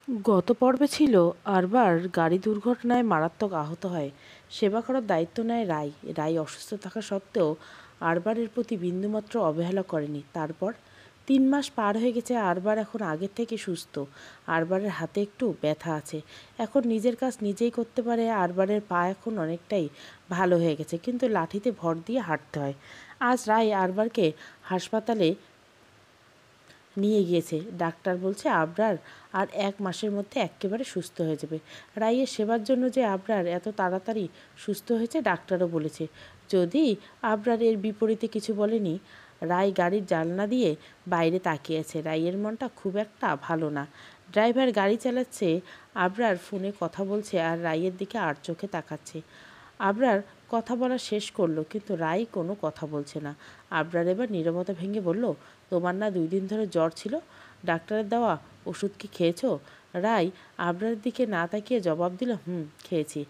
গত পর্বে ছিল আরবার গাড়ি দুর্ঘটনায় মারাত্মক আহত হয়। সেবা করার দায়িত্ব নেয় রাই। রাই অসুস্থ থাকা সত্ত্বেও আরবারের প্রতি বিন্দুমাত্র অবহেলা করেনি। তারপর 3 মাস পার হয়ে গেছে। আরবার এখন আগের থেকে সুস্থ। আরবারের হাতে একটু ব্যথা আছে, এখন নিজের কাজ নিজেই করতে পারে। আরবারের পা এখন অনেকটাই ভালো হয়ে গেছে, কিন্তু লাঠিতে ভর দিয়ে হাঁটতে হয়। আজ রাই আরবারকে হাসপাতালে নিয়ে গিয়েছে। ডাক্তার বলছে আবরার আর 1 মাসের মধ্যে একেবারে সুস্থ হয়ে যাবে। রাইয়ের সেবার জন্য যে আবরার এত তাড়াতাড়ি সুস্থ হয়েছে ডাক্তারও বলেছে। যদি আবরার এর বিপরীতে কিছু বলেনি। রাই গাড়ির জানলা দিয়ে বাইরে তাকিয়েছে। রাইয়ের মনটা খুব একটা ভালো না। ড্রাইভার গাড়ি চালাচ্ছে, আবরার ফোনে কথা বলছে আর রাইয়ের দিকে আর চোখে তাকাচ্ছে। আবরার কথা বলা শেষ করলো, কিন্তু রাই কোনো কথা বলছে না। আবরার এবার নীরবতা ভেঙে বলল, তোমার না 2 দিন ধরে জ্বর ছিল? ডাক্তারের দেওয়া ওষুধ কি খেয়েছো? রাই আবরারের দিকে না তাকিয়ে জবাব দিল, খেয়েছি।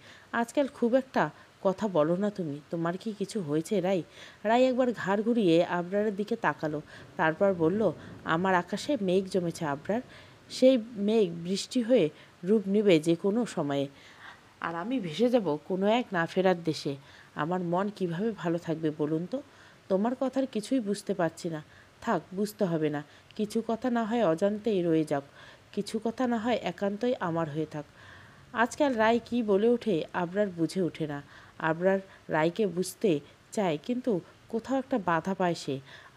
আজকাল খুব একটা কথা বলো না তুমি, তোমার কি কিছু হয়েছে রাই? রাই একবার ঘাড় ঘুরিয়ে আবরারের দিকে তাকালো, তারপর বলল, আমার আকাশে মেঘ জমেছে আবরার। সেই মেঘ বৃষ্টি হয়ে রূপ নেবে যে কোনো সময়ে, আর আমি ভেসে যাব কোনো এক না ফেরার দেশে। আমার মন কিভাবে ভালো থাকবে বলুন তো? তোমার কথার কিছুই বুঝতে পারছি না। থাক, বুঝতে হবে না। কিছু কথা না হয় অজান্তেই রয়ে যাক, কিছু কথা না হয় একান্তই আমার হয়ে থাক। আজকাল রায় কি বলে ওঠে আবরার বুঝে ওঠে না। আবরার রায়কে বুঝতে চায়, কিন্তু কোথাও একটা বাধা পায় সে।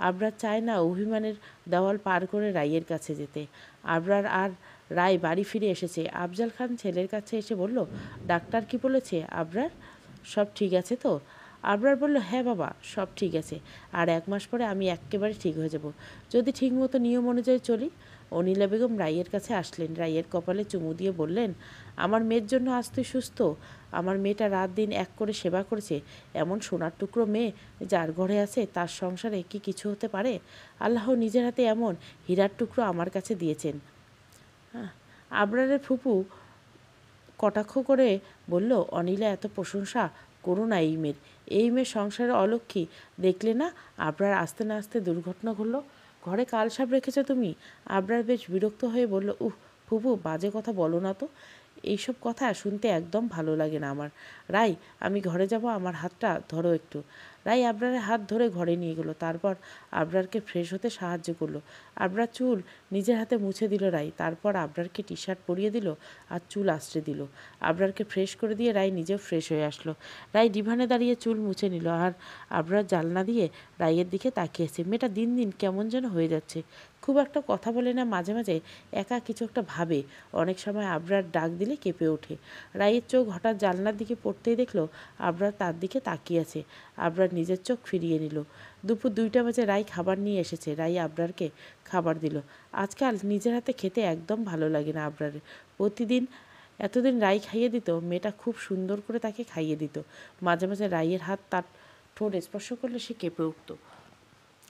আবরার চায় না অভিমানের দেওয়াল পার করে রায়ের কাছে যেতে। আবরার আর রায় বাড়ি ফিরে এসেছে। আফজাল খান ছেলের কাছে এসে বলল, ডাক্তার কি বলেছে আবরার? সব ঠিক আছে তো? আবরার বলল, হ্যাঁ বাবা, সব ঠিক আছে। আর 1 মাস পরে আমি একেবারে ঠিক হয়ে যাব, যদি ঠিকমতো নিয়ম অনুযায়ী চলি। অনিলা বেগম রাইয়ের কাছে আসলেন। রাইয়ের কপালে চুমু দিয়ে বললেন, আমার মেয়ের জন্য আজ তুই সুস্থ। আমার মেয়েটা রাত দিন এক করে সেবা করেছে। এমন সোনার টুকরো মেয়ে যার ঘরে আছে, তার সংসারে কি কিছু হতে পারে? আল্লাহ নিজের হাতে এমন হীরার টুকরো আমার কাছে দিয়েছেন। আবরারের ফুপু কটাক্ষ করে বলল, অনিলা এত প্রশংসা করো না এই মেয়ের। এই মেয়ের সংসারে অলক্ষী দেখলে না? আবরার আস্তে না আস্তে দুর্ঘটনা ঘটল। ঘরে কাল সাপ রেখেছো তুমি? আবরার বেশ বিরক্ত হয়ে বলল, ফুপু, বাজে কথা বলো না তো। এইসব কথা শুনতে একদম ভালো লাগে না আমার। রাই, আমি ঘরে যাব, আমার হাতটা ধরো একটু। রাই আবরারের হাত ধরে ঘরে নিয়ে গেল, তারপর আবরারকে ফ্রেশ হতে সাহায্য করলো। আবরার চুল নিজের হাতে মুছে দিল রাই, তারপর আবরারকে টি শার্ট পরিয়ে দিল আর চুল আঁচড়ে দিল। আবরারকে ফ্রেশ করে দিয়ে রাই নিজেও ফ্রেশ হয়ে আসলো। রাই ডিভানে দাঁড়িয়ে চুল মুছে নিল, আর আবরার জানলা দিয়ে রাইয়ের দিকে তাকিয়েছে। মেয়েটা দিন দিন কেমন যেন হয়ে যাচ্ছে। খুব একটা কথা বলে না, মাঝে মাঝে একা কিছু একটা ভাবে। অনেক সময় আবরার ডাক দিলে কেঁপে ওঠে। রাইয়ের চোখ হঠাৎ জানলার দিকে পড়তেই দেখলো আবরার তার দিকে তাকিয়ে আছে। আবরার নিজের চোখ ফিরিয়ে নিল। দুপুর 2টা বাজে রাই খাবার নিয়ে এসেছে। রাই আবরারকে খাবার দিল। আজকাল নিজের হাতে খেতে একদম ভালো লাগে না আবরারের। প্রতিদিন এতদিন রাই খাইয়ে দিত, মেয়েটা খুব সুন্দর করে তাকে খাইয়ে দিত। মাঝে মাঝে রাইয়ের হাত তার ঠোঁট স্পর্শ করলে সে কেঁপে উঠত।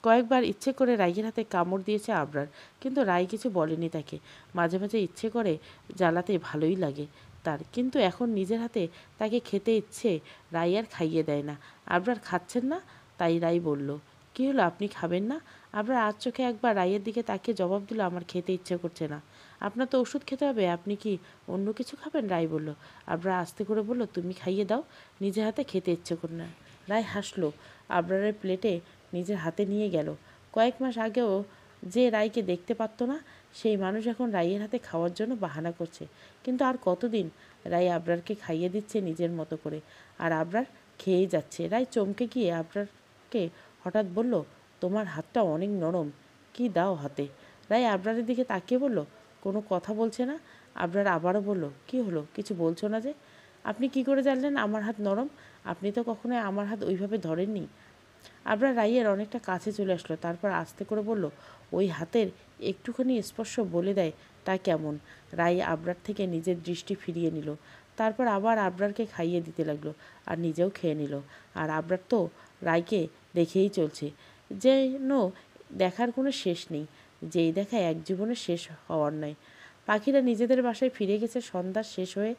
কয়েকবার ইচ্ছে করে রাইয়ের হাতে কামড় দিয়েছে আবরার, কিন্তু রাই কিছু বলেনি তাকে। মাঝে মাঝে ইচ্ছে করে জ্বালাতে ভালোই লাগে তার, কিন্তু এখন নিজের হাতে তাকে খেতে ইচ্ছে, রাই আর খাইয়ে দেয় না। আবরার খাচ্ছেন না, তাই রাই বলল, কী হলো, আপনি খাবেন না? আবরার আজ চোখে একবার রাইয়ের দিকে তাকিয়ে জবাব দিল, আমার খেতে ইচ্ছে করছে না। আপনার তো ওষুধ খেতে হবে, আপনি কি অন্য কিছু খাবেন? রাই বলল। আবরার আস্তে করে বলল, তুমি খাইয়ে দাও, নিজের হাতে খেতে ইচ্ছে করে না। রাই হাসলো, আবরারের প্লেটে নিজের হাতে নিয়ে গেল। কয়েক মাস আগেও যে রাইকে দেখতে পারতো না, সেই মানুষ এখন রাইয়ের হাতে খাওয়ার জন্য বাহানা করছে। কিন্তু আর কতদিন? রাই আবরারকে খাইয়ে দিচ্ছে নিজের মতো করে, আর আবরার খেয়েই যাচ্ছে। রাই চমকে গিয়ে আবরারকে হঠাৎ বলল, তোমার হাতটা অনেক নরম, কি দাও হাতে? রাই আবরারের দিকে তাকিয়ে বলল, কোনো কথা বলছে না। আবরার আবারও বলল, কি হলো, কিছু বলছো না যে? আপনি কি করে জানলেন আমার হাত নরম? আপনি তো কখনোই আমার হাত ওইভাবে ধরেননি। আবরার রাইয়ের অনেকটা কাছে চলে আসলো, তারপর আস্তে করে বলল, ওই হাতের একটুখানি স্পর্শ বলে দেয় তা কেমন। রাই আবরার থেকে নিজের দৃষ্টি ফিরিয়ে নিল, তারপর আবার আবরারকে খাইয়ে দিতে লাগলো, আর নিজেও খেয়ে নিল। আর আবরার তো রাইকে দেখেই চলছে, যেন দেখার কোনো শেষ নেই, যেই দেখা এক জীবনে শেষ হওয়ার নয়। পাখিরা নিজেদের বাসায় ফিরে গেছে। সন্ধ্যা শেষ হয়ে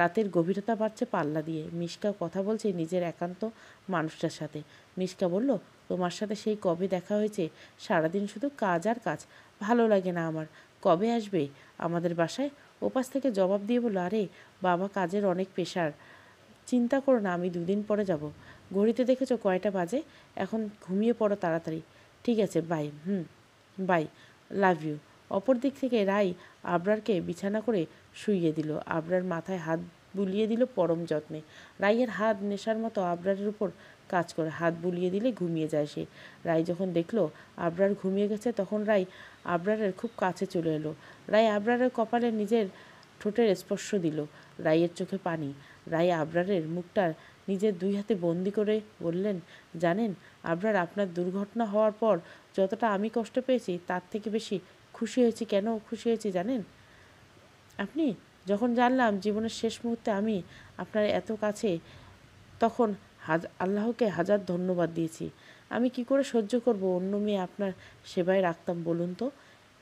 রাতের গভীরতা বাড়ছে পাল্লা দিয়ে। মিশকা কথা বলছে নিজের একান্ত মানুষটার সাথে। মিশকা বলল, তোমার সাথে সেই কবে দেখা হয়েছে, সারাদিন শুধু কাজ আর কাজ, ভালো লাগে না আমার। কবে আসবে আমাদের বাসায়? ওপাশ থেকে জবাব দিয়ে বলল, আরে বাবা, কাজের অনেক প্রেশার, চিন্তা করো না, আমি 2 দিন পরে যাব। ঘড়িতে দেখেছো কয়টা বাজে? এখন ঘুমিয়ে পড়ো তাড়াতাড়ি। ঠিক আছে, বাই। By, love you. অপর দিক থেকে রাই আবরারকে বিছানা করে শুইয়ে দিল। আবরার মাথায় হাত বুলিয়ে দিল পরম যত্নে। রাইয়ের হাত নেশার মতো আবরারের উপর কাজ করে। হাত বুলিয়ে দিলে ঘুমিয়ে যায় সে। রাই যখন দেখলো আবরার ঘুমিয়ে গেছে, তখন রাই আবরারের খুব কাছে চলে এলো। রাই আবরারের কপালে নিজের ঠোঁটের স্পর্শ দিল। রাইয়ের চোখে পানি। রাই আবরারের মুখটা নিজের 2 হাতে বন্দি করে বললেন, জানেন আবরার, আপনার দুর্ঘটনা হওয়ার পর যতটা আমি কষ্ট পেয়েছি তার থেকে বেশি খুশি হয়েছি। কেন খুশি হয়েছি জানেন? আপনি যখন জানলাম জীবনের শেষ মুহূর্তে আমি আপনার এত কাছে, তখন আল্লাহকে হাজার ধন্যবাদ দিয়েছি। আমি কি করে সহ্য করব অন্য মেয়ে আপনার সেবায় রাখতাম বলুন তো?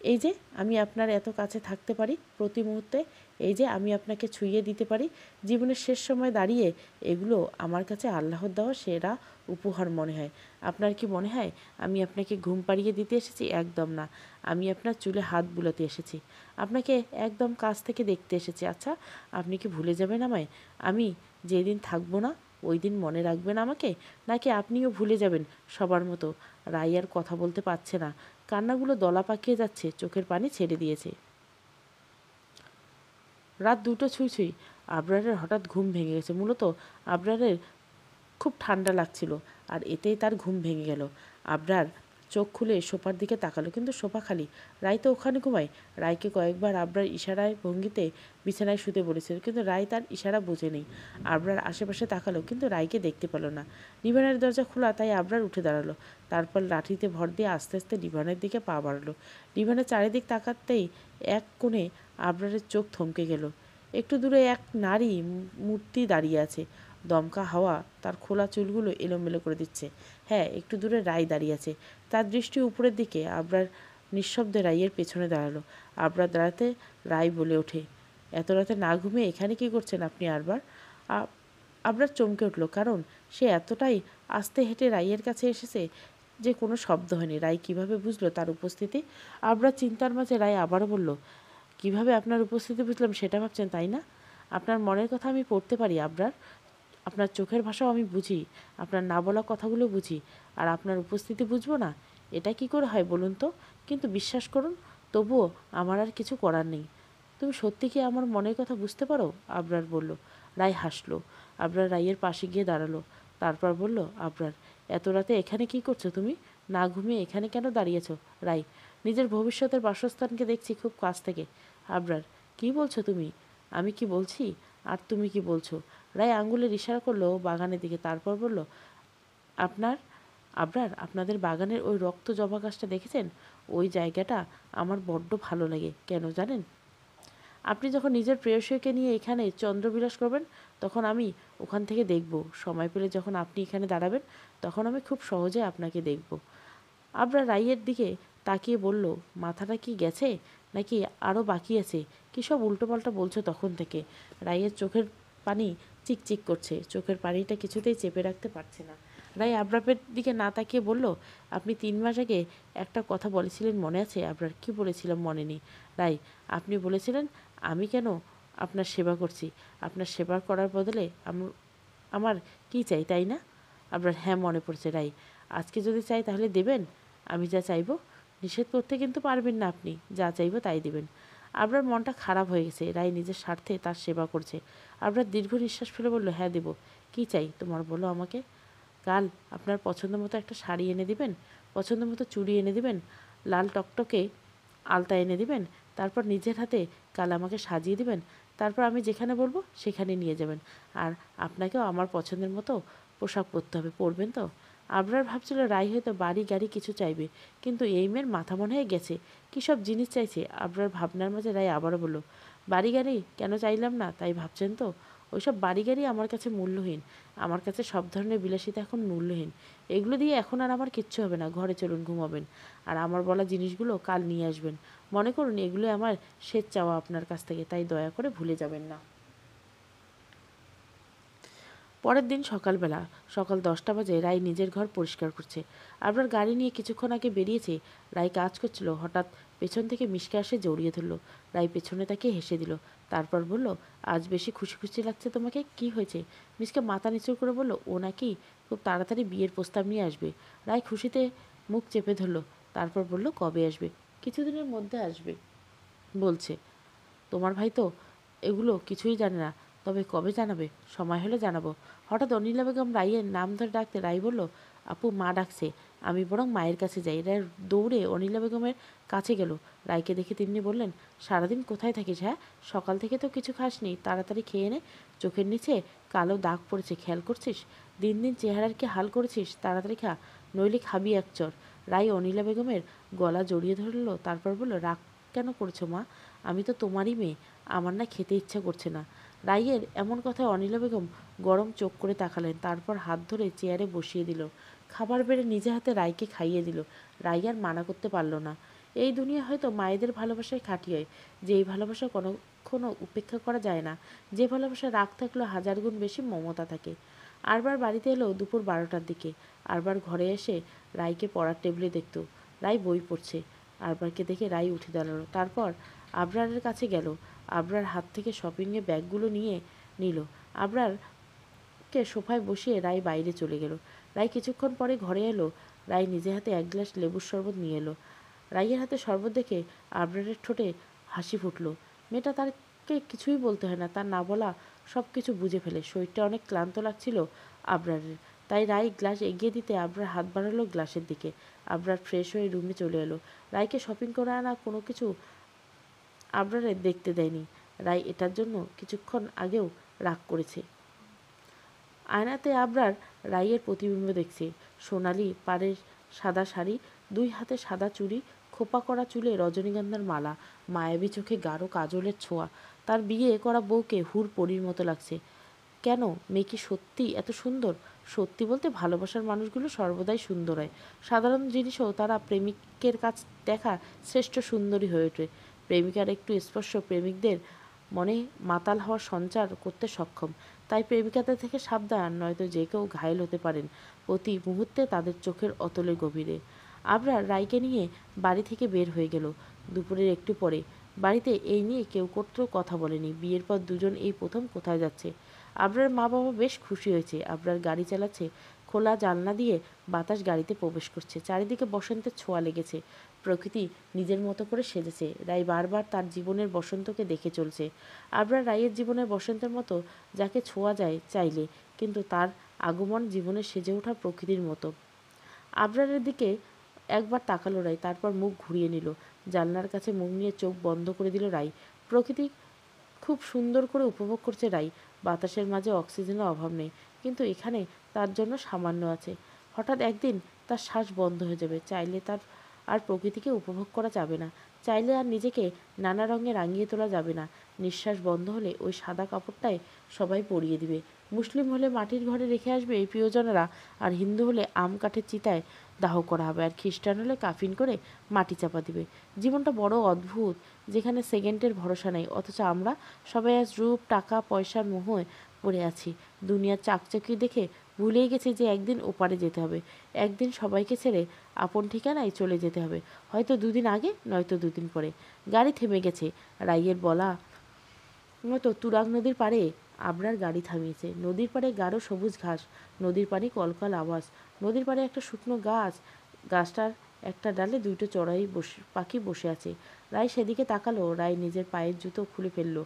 এই যে আমি আপনার এত কাছে থাকতে পারি প্রতি মুহূর্তে, এই যে আমি আপনাকে ছুঁয়ে দিতে পারি জীবনের শেষ সময় দাঁড়িয়ে, এগুলো আমার কাছে আল্লাহর দেওয়া সেরা উপহার মনে হয়। আপনার কি মনে হয় আমি আপনাকে ঘুম পাড়িয়ে দিতে এসেছি? একদম না। আমি আপনার চুলে হাত বুলাতে এসেছি, আপনাকে একদম কাছ থেকে দেখতে এসেছি। আচ্ছা, আপনি কি ভুলে যাবেন আমায়? আমি যেদিন থাকবো না ওই দিন মনে রাখবেন আমাকে, নাকি আপনিও ভুলে যাবেন সবার মতো? রাই আর কথা বলতে পারছে না, কান্নাগুলো দলা পাকিয়ে যাচ্ছে, চোখের পানি ছেড়ে দিয়েছে। রাত 2টো ছুঁই ছুঁই। আবরারের হঠাৎ ঘুম ভেঙে গেছে। মূলত আবরারের খুব ঠান্ডা লাগছিল, আর এতেই তার ঘুম ভেঙে গেল। আবরার চোখ খুলে সোফার দিকে তাকালো, কিন্তু সোফা খালি। রাই তো ওখানে ঘুমায়। রায়কে কয়েকবার আবরার ইশারায় ভঙ্গিতে বিছানায় শুতে বলেছিল, কিন্তু রাই তার ইশারা বুঝে নেই। আবরার আশেপাশে তাকালো, কিন্তু রাইকে দেখতে পেল না। নিভানের দরজা খোলা, তাই আবরার উঠে দাঁড়ালো। তারপর লাঠিতে ভর দিয়ে আস্তে আস্তে নিভানের দিকে পা বাড়ালো। নিভানের চারিদিক তাকাতেই এক কোণে আবরারের চোখ থমকে গেল। একটু দূরে এক নারী মূর্তি দাঁড়িয়ে আছে। দমকা হাওয়া তার খোলা চুলগুলো এলোমেলো করে দিচ্ছে। হ্যাঁ, একটু দূরে রাই দাঁড়িয়ে আছে। তার দৃষ্টি উপরের দিকে। আবরার নিঃশব্দে রাইয়ের পেছনে দাঁড়ালো। আবরার দাঁড়াতে রাই বলে ওঠে, এত রাতে না ঘুমিয়ে এখানে কি করছেন আপনি আবরার? আবরার চমকে উঠল, কারণ সে এতটাই আস্তে হেঁটে রাইয়ের কাছে এসেছে যে কোনো শব্দ হয়নি। রাই কিভাবে বুঝলো তার উপস্থিতি? আবরার চিন্তার মাঝে রাই আবারও বলল, কিভাবে আপনার উপস্থিতি বুঝলাম সেটা ভাবছেন তাই না? আপনার মনের কথা আমি পড়তে পারি আবরার। আপনার চোখের ভাষাও আমি বুঝি, আপনার না বলা কথাগুলো বুঝি, আর আপনার উপস্থিতি বুঝবো না? এটা কি করে হয় বলুন তো? কিন্তু বিশ্বাস করুন, তবুও আমার আর কিছু করার নেই। তুমি সত্যি কি আমার মনের কথা বুঝতে পারো? আবরার বলল। রাই হাসলো। আবরার রাইয়ের পাশে গিয়ে দাঁড়ালো। তারপর বলল, আবরার, এত রাতে এখানে কি করছো তুমি? না ঘুমিয়ে এখানে কেন দাঁড়িয়েছো? রাই, নিজের ভবিষ্যতের বাসস্থানকে দেখছি খুব কাছ থেকে। আবরার, কি বলছো তুমি? আমি কি বলছি আর তুমি কি বলছো? রায় আঙ্গুলের ইশারা করলো বাগানের দিকে। তারপর বলল, আপনার আবরার, আপনাদের বাগানের ওই রক্ত জবা গাছটা দেখেছেন? ওই জায়গাটা আমার বড্ড ভালো লাগে। কেন জানেন? আপনি যখন নিজের প্রেয়সীকে নিয়ে এখানে চন্দ্রবিলাস করবেন, তখন আমি ওখান থেকে দেখব। সময় পেলে যখন আপনি এখানে দাঁড়াবেন, তখন আমি খুব সহজে আপনাকে দেখব। আবরার রাইয়ের দিকে তাকিয়ে বলল, মাথাটা কি গেছে নাকি আরও বাকি আছে? কী সব উল্টোপাল্টা বলছো তখন থেকে? রাইয়ের চোখের পানি চিকচিক করছে। চোখের পানিটা কিছুতেই চেপে রাখতে পারছে না। রাই আবরারের দিকে না তাকিয়ে বলল, আপনি 3 মাস আগে একটা কথা বলেছিলেন মনে আছে? আবরার, কি বলেছিলাম মনে নেই। রাই, আপনি বলেছিলেন আমি কেন আপনার সেবা করছি, আপনার সেবা করার বদলে আমার কি চাই, তাই না? আবরার, হ্যাঁ মনে পড়ছে। রাই, আজকে যদি চাই তাহলে দেবেন? আমি যা চাইবো? নিষেধ করতে কিন্তু পারবেন না আপনি। যা চাইবো তাই দেবেন। আবরার মনটা খারাপ হয়ে গেছে। রাই নিজের স্বার্থে তার সেবা করছে। আবরার দীর্ঘ নিঃশ্বাস ফেলে বলল, হ্যাঁ দেবো। কী চাই তোমার বলো আমাকে। কাল আপনার পছন্দ মতো একটা শাড়ি এনে দিবেন, পছন্দ মতো চুড়ি এনে দিবেন, লাল টকটকে আলতা এনে দিবেন। তারপর নিজের হাতে কাল আমাকে সাজিয়ে দিবেন। তারপর আমি যেখানে বলবো সেখানে নিয়ে যাবেন। আর আপনাকেও আমার পছন্দের মতো পোশাক পরতে হবে। পরবেন তো? আবরার ভাবছিল রাই হয়তো বাড়ি গাড়ি কিছু চাইবে, কিন্তু এই মেয়ের মাথা মনে হয়ে গেছে। কী সব জিনিস চাইছে? আবরার ভাবনার মাঝে রাই আবারও বলল, বাড়ি গাড়ি কেন চাইলাম না তাই ভাবছেন তো? ওইসব বাড়ি গাড়ি আমার কাছে মূল্যহীন। আমার কাছে সব ধরনের বিলাসিতা এখন মূল্যহীন। এগুলো দিয়ে এখন আর আমার কিচ্ছু হবে না। ঘরে চলুন, ঘুমাবেন। আর আমার বলা জিনিসগুলো কাল নিয়ে আসবেন। মনে করুন এগুলো আমার শেষ চাওয়া আপনার কাছ থেকে, তাই দয়া করে ভুলে যাবেন না। পরের দিন সকালবেলা সকাল 10টা বাজে রায় নিজের ঘর পরিষ্কার করছে। আবরার গাড়ি নিয়ে কিছুক্ষণ আগে বেরিয়েছে। রায় কাজ করছিল, হঠাৎ পেছন থেকে মিশকে আসে জড়িয়ে ধরল। রায় পেছনে তাকে হেসে দিল, তারপর বলল, আজ বেশি খুশি খুশি লাগছে তোমাকে, কি হয়েছে? মিশকে মাথা নিচু করে বলল, ও নাকি খুব তাড়াতাড়ি বিয়ের প্রস্তাব নিয়ে আসবে। রায় খুশিতে মুখ চেপে ধরল, তারপর বলল, কবে আসবে? কিছুদিনের মধ্যে আসবে বলছে। তোমার ভাই তো এগুলো কিছুই জানে না, তবে কবে জানাবে? সময় হলে জানাবো। হঠাৎ অনিলা বেগম রাইয়ের নাম ধরে ডাকতে রাই বলল, আপু, মা ডাকছে, আমি বরং মায়ের কাছে যাই। রায় দৌড়ে অনিলা বেগমের কাছে গেল। রায়কে দেখে তিনি বললেন, সারাদিন কোথায় থাকিস? হ্যাঁ, সকাল থেকে তো কিছু খাসনি, তাড়াতাড়ি খেয়ে নে। চোখের নিচে কালো দাগ পড়েছে, খেয়াল করছিস? দিন দিন চেহারার কি হাল করেছিস? তাড়াতাড়ি খা, নইলে খাবি এক চর। রাই অনিলা বেগমের গলা জড়িয়ে ধরল, তারপর বলল, রাগ কেন করছো মা? আমি তো তোমারই মেয়ে, আমার না খেতে ইচ্ছা করছে না। রাইয়ের এমন কথায় অনিলা বেগম গরম চোখ করে তাকালেন, তারপর হাত ধরে চেয়ারে বসিয়ে দিল। খাবার বেড়ে নিজে হাতে রাইকে খাইয়ে দিল। রাই আর মানা করতে পারল না। এই দুনিয়া হয়তো মায়েদের ভালোবাসায় খাঁটি হয়, যে এই ভালোবাসা কোনো উপেক্ষা করা যায় না, যে ভালোবাসা রাগ থাকলেও হাজার গুণ বেশি মমতা থাকে। আরবার বাড়িতে এলো দুপুর 12টার দিকে। আরবার ঘরে এসে রাইকে পড়ার টেবিলে দেখত। রাই বই পড়ছে। আরবারকে দেখে রাই উঠে দাঁড়ালো, তারপর আবরারের কাছে গেল। আবরার হাত থেকে শপিংয়ে ব্যাগগুলো নিয়ে নিল। আবরারকে সোফায় বসিয়ে রাই বাইরে চলে গেল। রাই কিছুক্ষণ পরে ঘরে এলো। রাই নিজে হাতে এক গ্লাস লেবুর শরবত নিয়ে এলো। রাইয়ের হাতে শরবত দেখে আবরারের ঠোঁটে হাসি ফুটল। মেয়েটা তারকে কিছুই বলতে হয় না, তার না বলা সব কিছু বুঝে ফেলে। শরীরটা অনেক ক্লান্ত লাগছিল আবরারের, তাই রাই গ্লাস এগিয়ে দিতে আবরার হাত বাড়ালো গ্লাসের দিকে। আবরার ফ্রেশ হয়ে রুমে চলে এলো। রাইকে শপিং করে আনা কোনো কিছু আবরারের দেখতে দেয়নি। রাই এটার জন্য কিছুক্ষণ আগেও রাগ করেছে। আয়নাতে আবরার রাইয়ের প্রতিবিম্ব দেখছে। সোনালি পাড়ের সাদা শাড়ি, 2 হাতে সাদা চুড়ি, খোপা করা চুলে রজনীগন্ধার মালা, মায়াবী চোখে গাঢ় কাজলের ছোঁয়া। তার বিয়ে করা বউকে হুর পরীর মতো লাগছে। কেন, মেয়ে কি সত্যিই এত সুন্দর? সত্যি বলতে ভালোবাসার মানুষগুলো সর্বদাই সুন্দর হয়। সাধারণ জিনিসও তারা প্রেমিকের কাছ দেখা শ্রেষ্ঠ সুন্দরী হয়ে ওঠে। প্রেমিকার একটু স্পর্শ প্রেমিকদের মনে মাতাল হওয়ার সঞ্চার করতে সক্ষম। তাই প্রেমিকাদের থেকে সাবধান, নয়তো যে কেউ ঘায়েল হতে পারেন প্রতি মুহূর্তে তাদের চোখের অতলের গভীরে। আবরার রাইকে নিয়ে বাড়ি থেকে বের হয়ে গেল দুপুরের একটু পরে। বাড়িতে এই নিয়ে কেউ কোথাও কথা বলেনি। বিয়ের পর দুজন এই প্রথম কোথায় যাচ্ছে। আবরার মা বাবা বেশ খুশি হয়েছে। আবরার গাড়ি চালাচ্ছে, খোলা জানলা দিয়ে বাতাস গাড়িতে প্রবেশ করছে। চারিদিকে বসন্তের ছোঁয়া লেগেছে, প্রকৃতি নিজের মতো করে সেজেছে। রাই বারবার তার জীবনের বসন্তকে দেখে চলছে। আবরার রাইয়ের জীবনের বসন্তের মতো, যাকে ছোঁয়া যায় চাইলে, কিন্তু তার আগমন জীবনে সেজে ওঠা প্রকৃতির মতো। আবরারের দিকে একবার তাকালো রাই, তারপর মুখ ঘুরিয়ে নিল। জানলার কাছে মুখ নিয়ে চোখ বন্ধ করে দিল রাই। প্রকৃতি খুব সুন্দর করে উপভোগ করছে রাই। বাতাসের মাঝে অক্সিজেনের অভাব নেই, কিন্তু এখানে তার জন্য সামান্য আছে। হঠাৎ একদিন তার শ্বাস বন্ধ হয়ে যাবে। চাইলে তার আর প্রকৃতিকে উপভোগ করা যাবে না, চাইলে আর নিজেকে নানা রঙে রাঙিয়ে তোলা যাবে না। নিঃশ্বাস বন্ধ হলে ওই সাদা কাপড়টাই সবাই পরিয়ে দিবে। মুসলিম হলে মাটির ঘরে রেখে আসবে এই প্রিয়জনেরা, আর হিন্দু হলে আম কাঠের চিতায় দাহ করা হবে, আর খ্রিস্টান হলে কাফিন করে মাটি চাপা দিবে। জীবনটা বড় অদ্ভুত, যেখানে সেকেন্ডের ভরসা নেই, অথচ আমরা সবাই আজ রূপ, টাকা, পয়সার মোহে পড়ে আছি। দুনিয়ার চাকচাকি দেখে ভুলেই গেছি যে একদিন ওপারে যেতে হবে। একদিন সবাইকে ছেড়ে আপন ঠিকানায় চলে যেতে হবে, হয়তো 2 দিন আগে, নয়তো 2 দিন পরে। গাড়ি থেমে গেছে। রাইয়ের বলা মতো তুরাগ নদীর পাড়ে আবরার গাড়ি থামিয়েছে। নদীর পাড়ে গাঢ় সবুজ ঘাস, নদীর পানি কলকল আওয়াজ। নদীর পাড়ে একটা শুকনো গাছ, গাছটার একটা ডালে 2টো চড়াই পাখি বসে আছে। রাই সেদিকে তাকালো। রাই নিজের পায়ের জুতো খুলে ফেললো।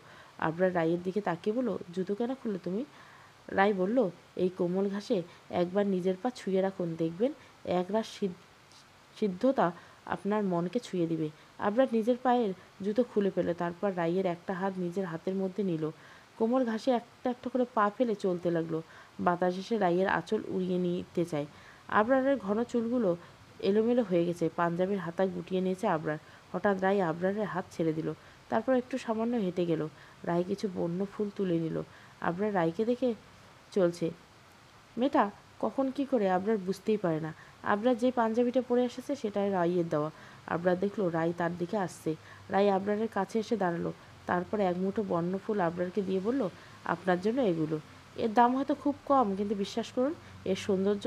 আবরার রাইয়ের দিকে তাকিয়ে বলল, জুতো কেন খুললে তুমি? রাই বলল, এই কোমল ঘাসে একবার নিজের পা ছুঁয়ে রাখুন, দেখবেন একরাশ সিদ্ধতা আপনার মনকে ছুঁয়ে দিবে। আবরার নিজের পায়ের জুতো খুলে ফেলে, তারপর রাইয়ের একটা হাত নিজের হাতের মধ্যে নিল। কোমর ঘাসে একটা একটা করে পা ফেলে চলতে লাগলো। বাতাস এসে রাইয়ের আঁচল উড়িয়ে নিতে চায়। আবরারের ঘন চুলগুলো এলোমেলো হয়ে গেছে। পাঞ্জাবির হাতা গুটিয়ে নিয়েছে আবরার। হঠাৎ রাই আবরারের হাত ছেড়ে দিল, তারপর একটু সামান্য হেঁটে গেল। রাই কিছু বন্য ফুল তুলে নিল। আবরার রাইকে দেখে চলছে। মেয়েটা কখন কি করে আবরার বুঝতেই পারে না। আবরার যে পাঞ্জাবিটা পরে এসেছে সেটাই রাইয়ের দেওয়া। আবরার দেখলো রাই তার দিকে আসছে। রাই আবরারের কাছে এসে দাঁড়ালো, তারপর এক মুঠো বন্য ফুল আবরারকে দিয়ে বলল, আপনার জন্য এগুলো। এর দাম হয়তো খুব কম, কিন্তু বিশ্বাস করুন এর সৌন্দর্য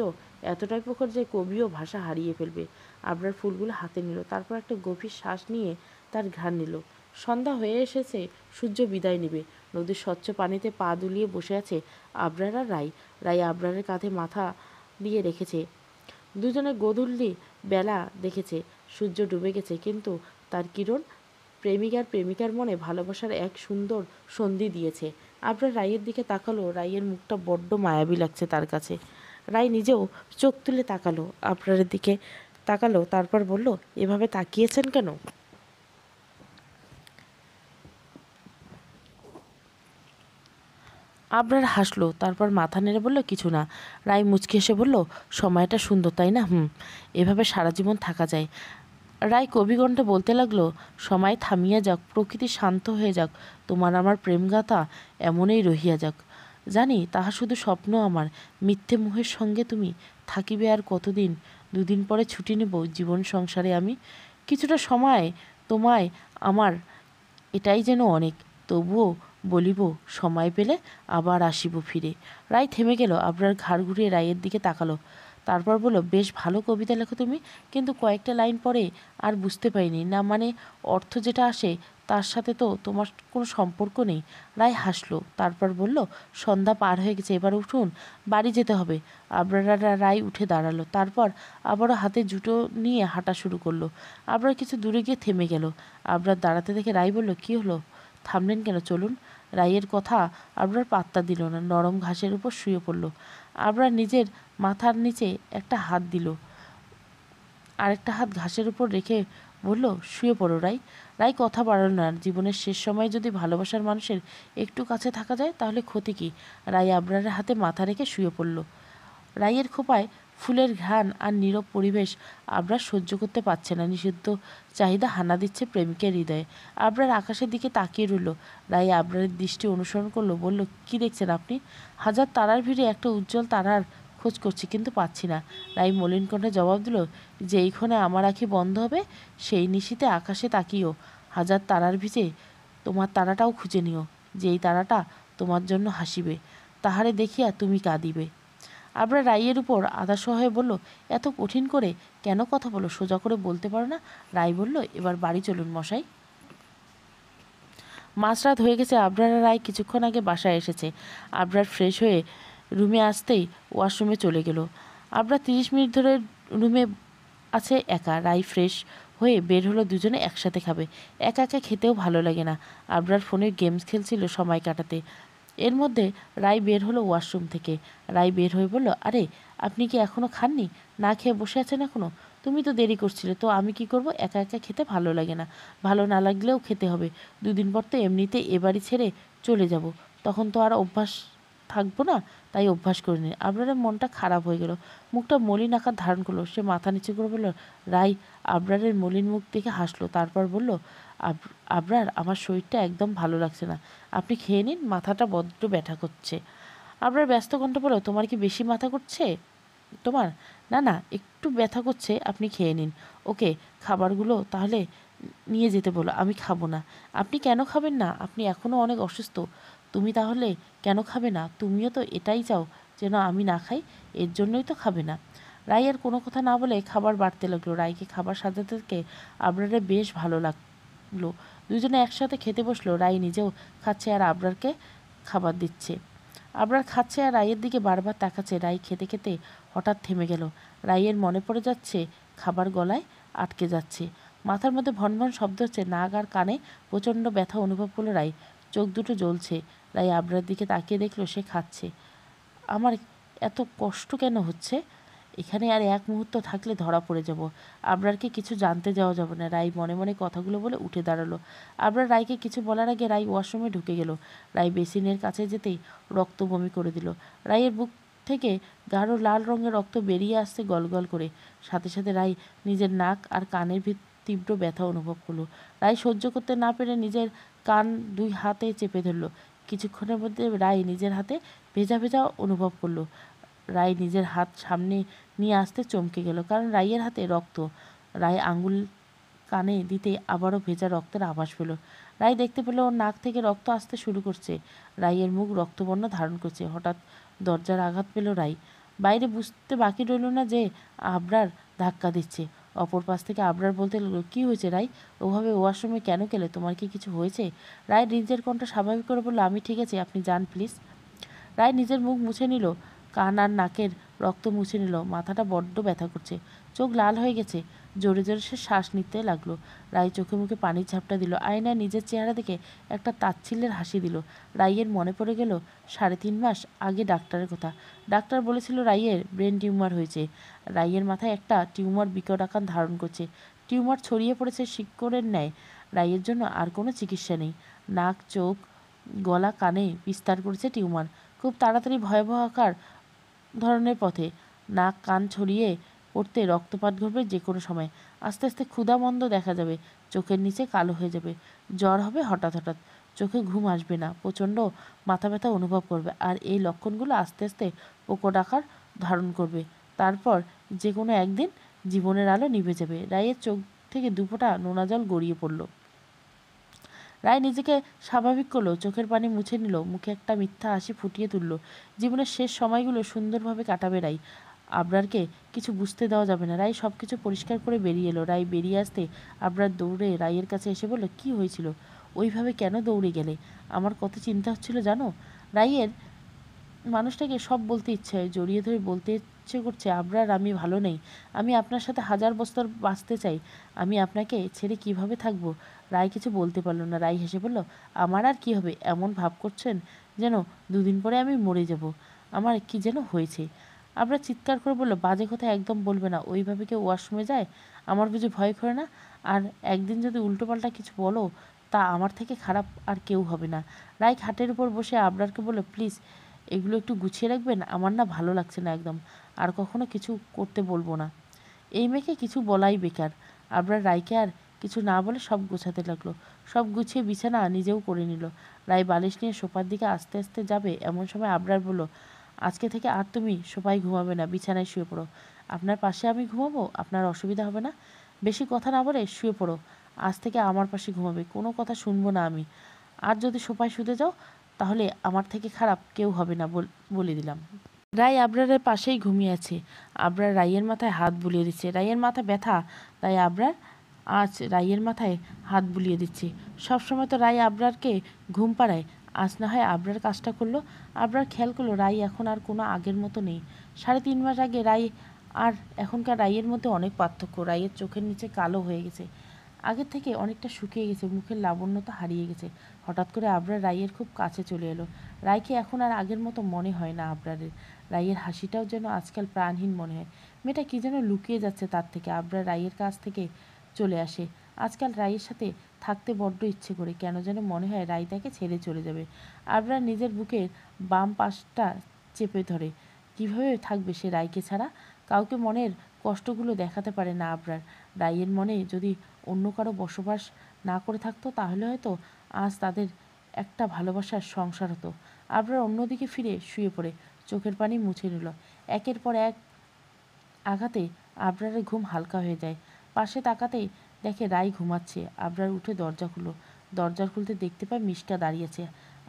এতটাই প্রখর যে কবিও ভাষা হারিয়ে ফেলবে। আবরার ফুলগুলো হাতে নিল, তারপর একটা গভীর শ্বাস নিয়ে তার ঘ্রাণ নিল। সন্ধ্যা হয়ে এসেছে, সূর্য বিদায় নেবে। নদীর স্বচ্ছ পানিতে পা দুলিয়ে বসে আছে আবরার আর রাই। রাই আবরারের কাঁধে মাথা দিয়ে রেখেছে। দুজনে গোধূলি বেলা দেখেছে, সূর্য ডুবে গেছে, কিন্তু তার কিরণ প্রেমিকার মনে ভালোবাসার এক সুন্দর সন্ধি দিয়েছে। আবরার রাইয়ের দিকে তাকালো। রাইয়ের মুখটা বড্ড মায়াবী লাগছে তার কাছে। রাই নিজেও চোখ তুলে তাকালো, আবরারের দিকে তাকালো, তারপর বলল, এভাবে তাকিয়েছেন কেন? আবরার হাসলো, তারপর মাথা নেড়ে বলল, কিছু না। রাই মুচকি এসে বলল, সময়টা সুন্দর তাই না? এভাবে সারা জীবন থাকা যায়। রাই কবিগণ্ঠে বলতে লাগলো, সময় থামিয়া যাক, প্রকৃতি শান্ত হয়ে যাক, তোমার আমার প্রেমগাথা এমনই রহিয়া যাক। জানি তাহা শুধু স্বপ্ন আমার, মিথ্যে মোহের সঙ্গে তুমি থাকিবে আর কতদিন। দুদিন পরে ছুটি নেব জীবন সংসারে আমি। কিছুটা সময় তোমায় আমার, এটাই যেন অনেক। তবুও বলিব, সময় পেলে আবার আসিব ফিরে। রাই থেমে গেল। আবরার ঘাড় ঘুরিয়ে রাইয়ের দিকে তাকালো, তারপর বলল, বেশ ভালো কবিতা লেখো তুমি, কিন্তু কয়েকটা লাইন পরে আর বুঝতে পারিনি। না মানে অর্থ যেটা আসে তার সাথে তো তোমার কোনো সম্পর্ক নেই। রাই হাসলো, তারপর বলল, সন্ধ্যা পার হয়ে গেছে, এবার উঠুন, বাড়ি যেতে হবে। আবরার রাই উঠে দাঁড়ালো, তারপর আবারও হাতে জুতো নিয়ে হাঁটা শুরু করলো। আবরার কিছু দূরে গিয়ে থেমে গেল। আবরার দাঁড়াতে দেখে রাই বলল, কী হলো, থামলেন কেন, চলুন। রাইয়ের কথা আবরার পাত্তা দিল না, নরম ঘাসের উপর শুয়ে পড়ল। আবরার নিজের মাথার নিচে একটা হাত দিল, আরেকটা হাত ঘাসের উপর রেখে বলল, শুয়ে পড়ো রাই। রাই কথা বাড়াল না। জীবনের শেষ সময়ে যদি ভালোবাসার মানুষের একটু কাছে থাকা যায় তাহলে ক্ষতি কী? রাই আবরারের হাতে মাথা রেখে শুয়ে পড়ল। রাইয়ের খোপায় ফুলের ঘ্রাণ আর নীরব পরিবেশ আবরার সহ্য করতে পারছে না। নিষিদ্ধ চাহিদা হানা দিচ্ছে প্রেমিকের হৃদয়ে। আবরার আকাশের দিকে তাকিয়ে রইল। রাই আবরারের দৃষ্টি অনুসরণ করলো, বলল, কি দেখছেন আপনি? হাজার তারার ভিড়ে একটা উজ্জ্বল তারার খোঁজ করছি, কিন্তু পাচ্ছি না। রাই মলিন কণ্ঠে জবাব দিল, যেইক্ষণে আমার আঁখি বন্ধ হবে সেই নিশীথে আকাশে তাকিও। হাজার তারার ভিড়ে তোমার তারাটাও খুঁজে নিও, যেই তারাটা তোমার জন্য হাসিবে, তাহারে দেখিয়া তুমি কাঁদিবে। আবরার রাইয়ের উপর আদাসহ হয়ে বলল, এত কঠিন করে কেন কথা বলো, সোজা করে বলতে পারো না? রাই বলল, এবার বাড়ি চলুন মশাই। মাঝরাত হয়ে গেছে। আবরার আর রাই কিছুক্ষণ আগে বাসায় এসেছে। আবরার ফ্রেশ হয়ে রুমে আসতেই ওয়াশরুমে চলে গেল। আবরার 30 মিনিট ধরে রুমে আছে একা। রাই ফ্রেশ হয়ে বের হলো, দুজনে একসাথে খাবে। একা একা খেতেও ভালো লাগে না। আবরার ফোনে গেমস খেলছিল সময় কাটাতে। এর মধ্যে রাই বের হলো ওয়াশরুম থেকে। রাই বের হয়ে বলল, আরে আপনি কি এখনও খাননি? না খেয়ে বসে আছেন এখনও? তুমি তো দেরি করছিলে, তো আমি কি করব? একা একা খেতে ভালো লাগে না। ভালো না লাগলেও খেতে হবে। দুদিন পর তো এমনিতে এ বাড়ি ছেড়ে চলে যাব, তখন তো আর অভ্যাস থাকবো না, তাই অভ্যাস করে নিন। আবরারের মনটা খারাপ হয়ে গেল, মুখটা মলিন আকার ধারণ করলো। সে মাথা নিচু করে বলল, রাই আবরারের মলিন মুখ দেখে হাসলো, তারপর বলল, আবরার, আমার শরীরটা একদম ভালো লাগছে না, আপনি খেয়ে নিন, মাথাটা বড্ড ব্যথা করছে। আবরার ব্যস্ত কণ্ঠে বলল, তোমার কি বেশি মাথা করছে? তোমার? না না, একটু ব্যথা করছে, আপনি খেয়ে নিন। ওকে, খাবারগুলো তাহলে নিয়ে যেতে বলো, আমি খাবো না। আপনি কেন খাবেন না? আপনি এখনও অনেক অসুস্থ। তুমি তাহলে কেন খাবে না? তুমিও তো এটাই চাও যেন আমি না খাই, এর জন্যই তো খাবে না। রাই আর কোনো কথা না বলে খাবার বাড়তে লাগলো। রাইকে খাবার সাজাতে থেকে আবরারের বেশ ভালো লাগলো। দুজনে একসাথে খেতে বসলো। রাই নিজেও খাচ্ছে আর আবরারকে খাবার দিচ্ছে। আবরার খাচ্ছে আর রাইয়ের দিকে বারবার তাকাচ্ছে। রাই খেতে খেতে হঠাৎ থেমে গেল। রাইয়ের মনে পড়ে যাচ্ছে, খাবার গলায় আটকে যাচ্ছে। মাথার মধ্যে ভনভন শব্দ হচ্ছে। নাক আর কানে প্রচণ্ড ব্যথা অনুভব করলো রাই। চোখ দুটো জ্বলছে। রাই আবরার দিকে তাকিয়ে দেখলো সে খাচ্ছে। আমার এত কষ্ট কেন হচ্ছে? এখানে আর এক মুহূর্ত থাকলে ধরা পড়ে যাব। আবরারকে কিছু জানতে যাওয়া যাবে না। রাই মনে মনে কথাগুলো বলে উঠে দাঁড়ালো। আবরার রাইকে কিছু বলার আগে রাই ওয়াশরুমে ঢুকে গেল। রাই বেসিনের কাছে যেতেই রক্ত বমি করে দিল। রাইয়ের বুক থেকে গাঢ় লাল রঙের রক্ত বেরিয়ে আসছে গলগল করে। সাথে সাথে রাই নিজের নাক আর কানের তীব্র ব্যথা অনুভব করলো। রাই সহ্য করতে না পেরে নিজের কান দুই হাতে চেপে ধরল। কিছুক্ষণের মধ্যে রাই নিজের হাতে ভেজা ভেজা অনুভব করলো। রাই নিজের হাত সামনে নিয়ে আসতে চমকে গেল, কারণ রাইয়ের হাতে রক্ত। রাই আঙুল কানে দিতে আবারও ভেজা রক্তের আভাস পেল। রায় দেখতে পেল ওর নাক থেকে রক্ত আসতে শুরু করছে। রায়ের মুখ রক্তবর্ণ ধারণ করছে। হঠাৎ দরজার আঘাত পেল রায়। বাইরে বুঝতে বাকি রইল না যে আবরার ধাক্কা দিচ্ছে। অপর পাশ থেকে আবরার বলতে লাগলো, কী হয়েছে রায়? ওভাবে ওয়াশরুমে কেন গেলে? তোমার কি কিছু হয়েছে? রায় নিজের কণ্ঠ স্বাভাবিক করে বলল, আমি ঠিক আছি, আপনি যান প্লিজ। রায় নিজের মুখ মুছে নিল, কান আর নাকের রক্ত মুছে নিল। মাথাটা বড্ড ব্যথা করছে, চোখ লাল হয়ে গেছে। জোরে জোরে সে শ্বাস নিতে লাগলো। রায় চোখে মুখে পানির ঝাপটা দিল। আয়নায় নিজের চেহারা দেখে একটা তাচ্ছিল্যের হাসি দিল। রাইয়ের মনে পড়ে গেল 3.5 মাস আগে ডাক্তারের কথা। ডাক্তার বলেছিল রাইয়ের ব্রেন টিউমার হয়েছে। রাইয়ের মাথায় একটা টিউমার বিকট আকার ধারণ করছে। টিউমার ছড়িয়ে পড়েছে শিকড়ের ন্যায়। রাইয়ের জন্য আর কোনো চিকিৎসা নেই। নাক, চোখ, গলা, কানে বিস্তার করেছে টিউমার। খুব তাড়াতাড়ি ভয়াবহ আকার ধরনের পথে। নাক কান ছড়িয়ে পড়তে রক্তপাত ঘটবে যে কোনো সময়। আস্তে আস্তে ক্ষুধা মন্দ দেখা যাবে। চোখের নিচে কালো হয়ে যাবে। জ্বর হবে হঠাৎ হঠাৎ। চোখে ঘুম আসবে না। প্রচণ্ড মাথা ব্যথা অনুভব করবে। আর এই লক্ষণগুলো আস্তে আস্তে প্রকট আকার ধারণ করবে। তারপর যে কোনো একদিন জীবনের আলো নিভে যাবে। রায়ের চোখ থেকে দুফোঁটা নোনা জল গড়িয়ে পড়ল। রায় নিজেকে স্বাভাবিক করলো, চোখের পানি মুছে নিল, মুখে একটা মিথ্যা হাসি ফুটিয়ে তুলল। জীবনের শেষ সময়গুলো সুন্দরভাবে কাটাবে রায়। আবরারকে কিছু বুঝতে দেওয়া যাবে না। রায় সব কিছু পরিষ্কার করে বেরিয়ে এলো। রায় বেরিয়ে আসতে আবরার দৌড়ে রায়ের কাছে এসে বলল, কী হয়েছিল? ওইভাবে কেন দৌড়ে গেলে? আমার কত চিন্তা হচ্ছিল জানো। রায়ের মানুষটাকে সব বলতে ইচ্ছে হয়, জড়িয়ে ধরে বলতে ইচ্ছে করছে, আবরার আমি ভালো নেই, আমি আপনার সাথে 1000 বছর বাঁচতে চাই, আমি আপনাকে ছেড়ে কিভাবে থাকবো। রায় কিছু বলতে পারল না। রায় হেসে বলল, আমার আর কি হবে? এমন ভাব করছেন যেন 2 দিন পরে আমি মরে যাব। আমার কি যেন হয়েছে। আবরার চিৎকার করে বলল, বাজে কথা একদম বলবে না। ওইভাবে কেউ ওয়াশরুমে যায়? আমার বুঝি ভয় করে না? আর একদিন যদি উল্টোপাল্টা কিছু বলো, তা আমার থেকে খারাপ আর কেউ হবে না। রায় খাটের উপর বসে আবরারকে বলল, প্লিজ এগুলো একটু গুছিয়ে রাখবেন, আমার না ভালো লাগছে না একদম। আর কখনো কিছু করতে বলবো না। এই মেয়েকে কিছু বলাই বেকার। আবরার রায়কে আর কিছু না বলে সব গোছাতে লাগলো। সব গুছিয়ে বিছানা নিজেও করে নিল। রায় বালিশ নিয়ে সোফার দিকে আস্তে আস্তে যাবে, এমন সময় আবরার বলল, আজকে থেকে আর তুমি সোফায় ঘুমাবে না, বিছানায় শুয়ে পড়ো। আপনার পাশে আমি ঘুমাবো, আপনার অসুবিধা হবে না? বেশি কথা না বলে শুয়ে পড়ো। আজ থেকে আমার পাশে ঘুমাবে, কোনো কথা শুনবো না আমি। আর যদি সোফায় শুতে যাও, তাহলে আমার থেকে খারাপ কেউ হবে না বলে দিলাম। রায় আবরারের পাশেই ঘুমিয়ে আছে। আবরার রাইয়ের মাথায় হাত বুলিয়ে দিচ্ছে। রাইয়ের মাথা ব্যথা, তাই আবরার আজ রাইয়ের মাথায় হাত বুলিয়ে দিচ্ছে। সবসময় তো রায় আবরারকে ঘুম পাড়ায়, আজ না হয় আবরার কাজটা করলো। আবরার খেয়াল করলো রায় এখন আর কোনো আগের মতো নেই। 3.5 মাস আগে রায় আর এখনকার রাইয়ের মধ্যে অনেক পার্থক্য। রাইয়ের চোখের নিচে কালো হয়ে গেছে, আগের থেকে অনেকটা শুকিয়ে গেছে, মুখের লাবণ্যতা হারিয়ে গেছে। হঠাৎ করে আবরার রাইয়ের খুব কাছে চলে এলো। রায়কে এখন আর আগের মতো মনে হয় না আবরারের। রাইয়ের হাসিটাও যেন আজকাল প্রাণহীন মনে হয়। মেয়েটা কি যেন লুকিয়ে যাচ্ছে তার থেকে। আবরার রাইয়ের কাছ থেকে চলে আসে। আজকাল রাইয়ের সাথে থাকতে বড্ড ইচ্ছে করে, কেন যেন মনে হয় রাই তাকে ছেড়ে চলে যাবে। আবরার নিজের বুকের বাম পাশটা চেপে ধরে। কিভাবে থাকবে সে রাইকে ছাড়া? কাউকে মনের কষ্টগুলো দেখাতে পারে না আবরার। রাইয়ের মনে যদি অন্য কারো বসবাস না করে থাকতো, তাহলে হয়তো আজ তাদের একটা ভালোবাসার সংসার হতো। আবরার অন্যদিকে ফিরে শুয়ে পড়ে চোখের পানি মুছে নিল। একের পর এক আঘাতে আবরারের ঘুম হালকা হয়ে যায়। পাশে তাকাতেই দেখে রাই ঘুমাচ্ছে। আবরার উঠে দরজা খুলল। দরজা খুলতে দেখতে পায় মিশকা দাঁড়িয়েছে।